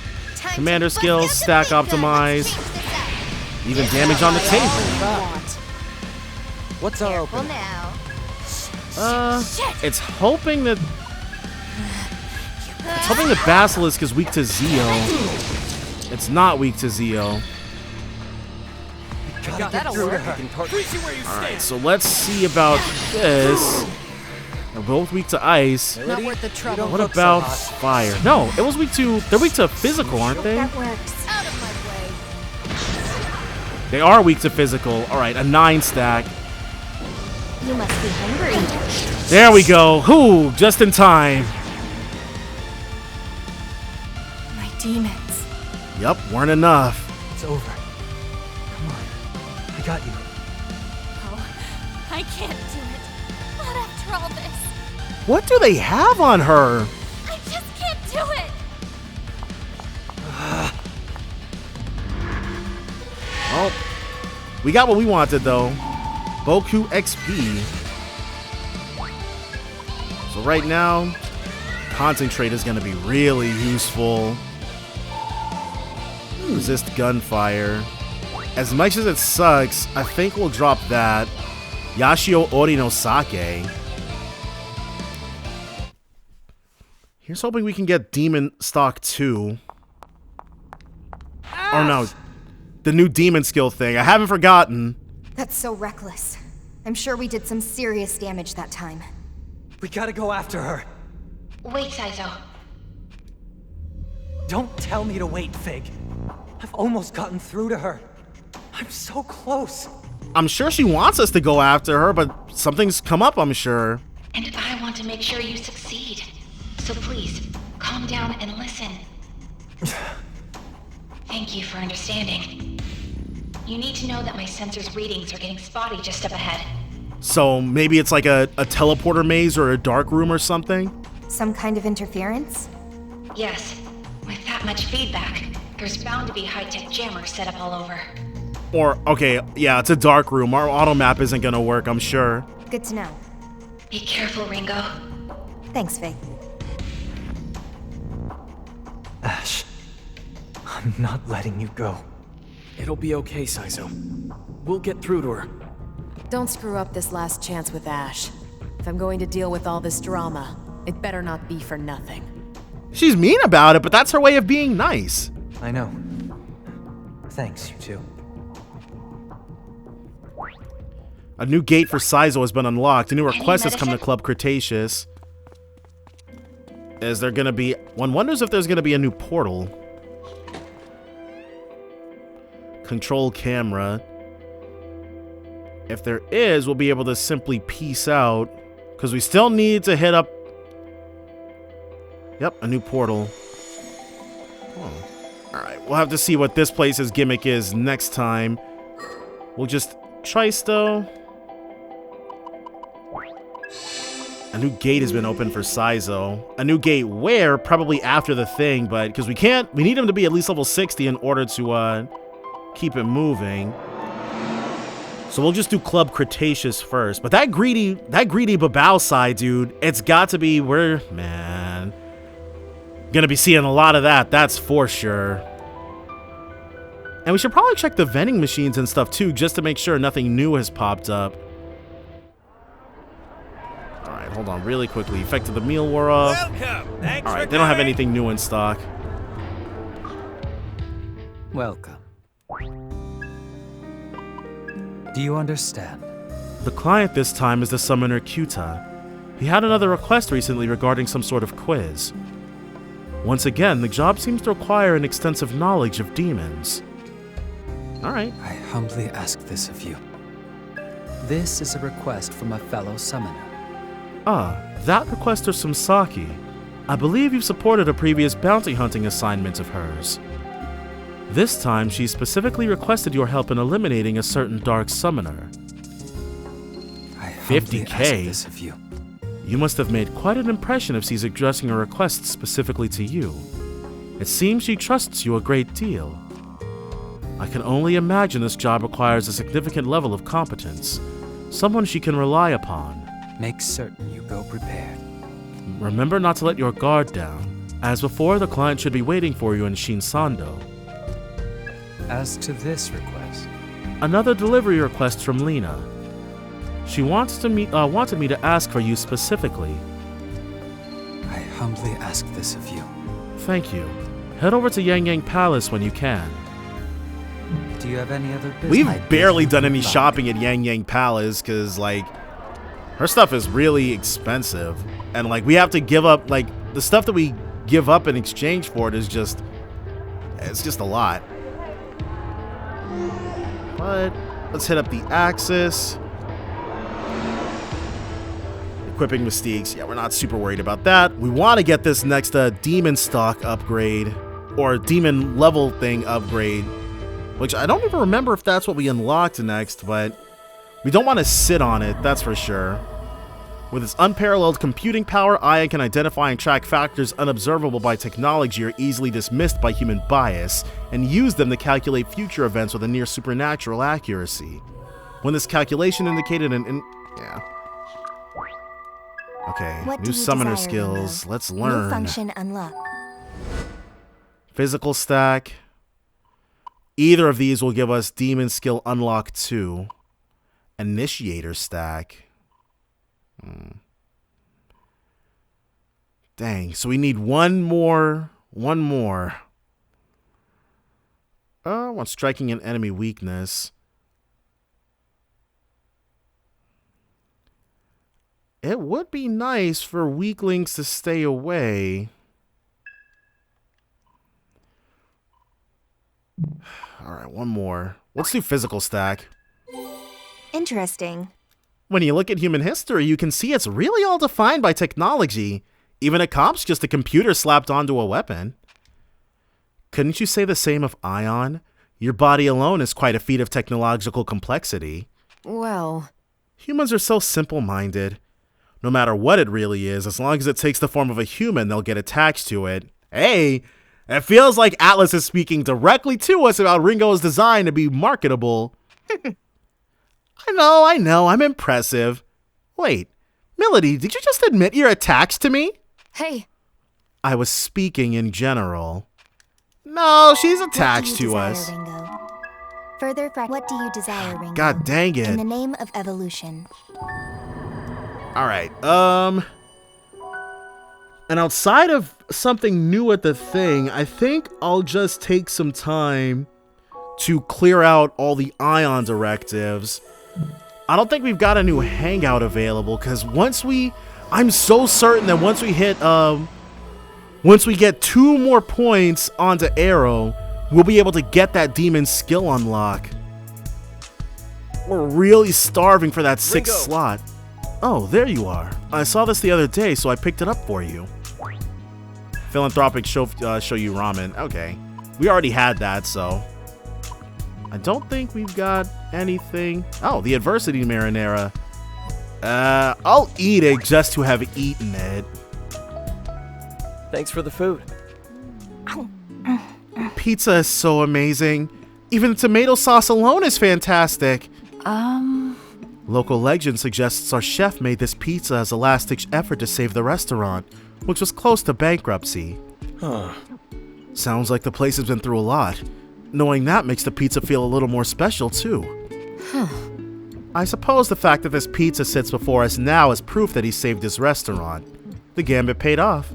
Commander skills, stack optimize. Even damage on the table. What's our opening? It's hoping that Basilisk is weak to Zeo. It's not weak to Zeo. That'll work. Alright, so let's see about this. They're both weak to ice. Not worth the trouble. What about fire? No, it was weak to. They're weak to physical, aren't they? That works. Out of my way. They are weak to physical. Alright, a 9 stack. You must be hungry. There we go. Whoo, just in time. My demons. Yep, weren't enough. It's over. Come on. I got you. Oh, I can't do it. Not after all this. What do they have on her? I just can't do it. Well, we got what we wanted though. Boku XP. So right now, Concentrate is going to be really useful. Resist gunfire. As much as it sucks, I think we'll drop that. Yashio Ori no Sake. Here's hoping we can get Demon Stock 2. Oh no, the new demon skill thing. I haven't forgotten. That's so reckless. I'm sure we did some serious damage that time. We gotta go after her. Wait, Saizo. Don't tell me to wait, Fig. I've almost gotten through to her. I'm so close. I'm sure she wants us to go after her, but something's come up, I'm sure. And I want to make sure you succeed. So please, calm down and listen. Thank you for understanding. You need to know that my sensor's readings are getting spotty just up ahead. So maybe it's like a teleporter maze or a dark room or something? Some kind of interference? Yes, with that much feedback, there's bound to be high-tech jammers set up all over. Or, okay, yeah, it's a dark room. Our auto map isn't gonna work, I'm sure. Good to know. Be careful, Ringo. Thanks, Fig. Ash, I'm not letting you go. It'll be okay, Saizo. We'll get through to her. Don't screw up this last chance with Ash. If I'm going to deal with all this drama, it better not be for nothing. She's mean about it, but that's her way of being nice. I know. Thanks, you two. A new gate for Saizo has been unlocked. A new request has come to Club Cretaceous. Is there gonna be... One wonders if there's gonna be a new portal. Control camera. If there is, we'll be able to simply peace out. Because we still need to hit up... Yep, a new portal. Oh. Alright, we'll have to see what this place's gimmick is next time. We'll just... Tristo. A new gate has been opened for Saizo. A new gate where? Probably after the thing, but... Because we can't... We need him to be at least level 60 in order to, keep it moving. So we'll just do Club Cretaceous first. But that greedy Babao side, dude, it's got to be where... Man. Gonna be seeing a lot of that, that's for sure. And we should probably check the vending machines and stuff too, just to make sure nothing new has popped up. Alright, hold on really quickly. Effect of the meal wore off. Alright, they don't have anything new in stock. Welcome. Do you understand? The client this time is the summoner Kyuta. He had another request recently regarding some sort of quiz. Once again, the job seems to require an extensive knowledge of demons. Alright. I humbly ask this of you. This is a request from a fellow summoner. Ah, that requester Sumsaki. I believe you've supported a previous bounty hunting assignment of hers. This time, she specifically requested your help in eliminating a certain dark summoner. I humbly 50K. ask this of you. You must have made quite an impression if she's addressing a request specifically to you. It seems she trusts you a great deal. I can only imagine this job requires a significant level of competence, someone she can rely upon. Make certain you go prepared. Remember not to let your guard down. As before, the client should be waiting for you in Shinsando. As to this request, another delivery request from Lena. She wanted me to ask for you specifically. I humbly ask this of you. Thank you. Head over to Yang Yang Palace when you can. Do you have any other business? We've barely done any shopping at Yang Yang Palace because, like, her stuff is really expensive. And, like, we have to give up, like, the stuff that we give up in exchange for it is just, it's just a lot. But let's hit up the Axis. Equipping Mystiques. Yeah, we're not super worried about that. We want to get this next demon stock upgrade or demon level thing upgrade, which I don't even remember if that's what we unlocked next, but we don't want to sit on it, that's for sure. With its unparalleled computing power, Aya can identify and track factors unobservable by technology or easily dismissed by human bias, and use them to calculate future events with a near supernatural accuracy. When this calculation indicated yeah. Okay, new summoner skills. Ringo? Let's learn. New function unlocked. Physical stack. Either of these will give us demon skill unlock 2. Initiator stack. Dang, so we need one more. When striking an enemy weakness. It would be nice for weaklings to stay away. Alright, one more. Let's do physical stack. Interesting. When you look at human history, you can see it's really all defined by technology. Even a comp's just a computer slapped onto a weapon. Couldn't you say the same of Ion? Your body alone is quite a feat of technological complexity. Well, humans are so simple-minded. No matter what it really is, as long as it takes the form of a human, they'll get attached to it. Hey, it feels like Atlas is speaking directly to us about Ringo's design to be marketable. I know, I'm impressive. Wait, Melody, did you just admit you're attached to me? Hey. I was speaking in general. No, she's attached to us. Ringo? Further, what do you desire, Ringo? God dang it. In the name of evolution. Alright, and outside of something new at the thing, I think I'll just take some time to clear out all the Ion directives. I don't think we've got a new hangout available, because I'm so certain that once we get 2 more points onto Arrow, we'll be able to get that demon skill unlock. We're really starving for that 6th slot. Oh, there you are. I saw this the other day, so I picked it up for you. Philanthropic show you ramen. Okay. We already had that, so I don't think we've got anything. Oh, the adversity marinara. I'll eat it just to have eaten it. Thanks for the food. Pizza is so amazing. Even the tomato sauce alone is fantastic. Local legend suggests our chef made this pizza as a last-ditch effort to save the restaurant, which was close to bankruptcy. Huh. Sounds like the place has been through a lot. Knowing that makes the pizza feel a little more special, too. Huh. I suppose the fact that this pizza sits before us now is proof that he saved his restaurant. The gambit paid off.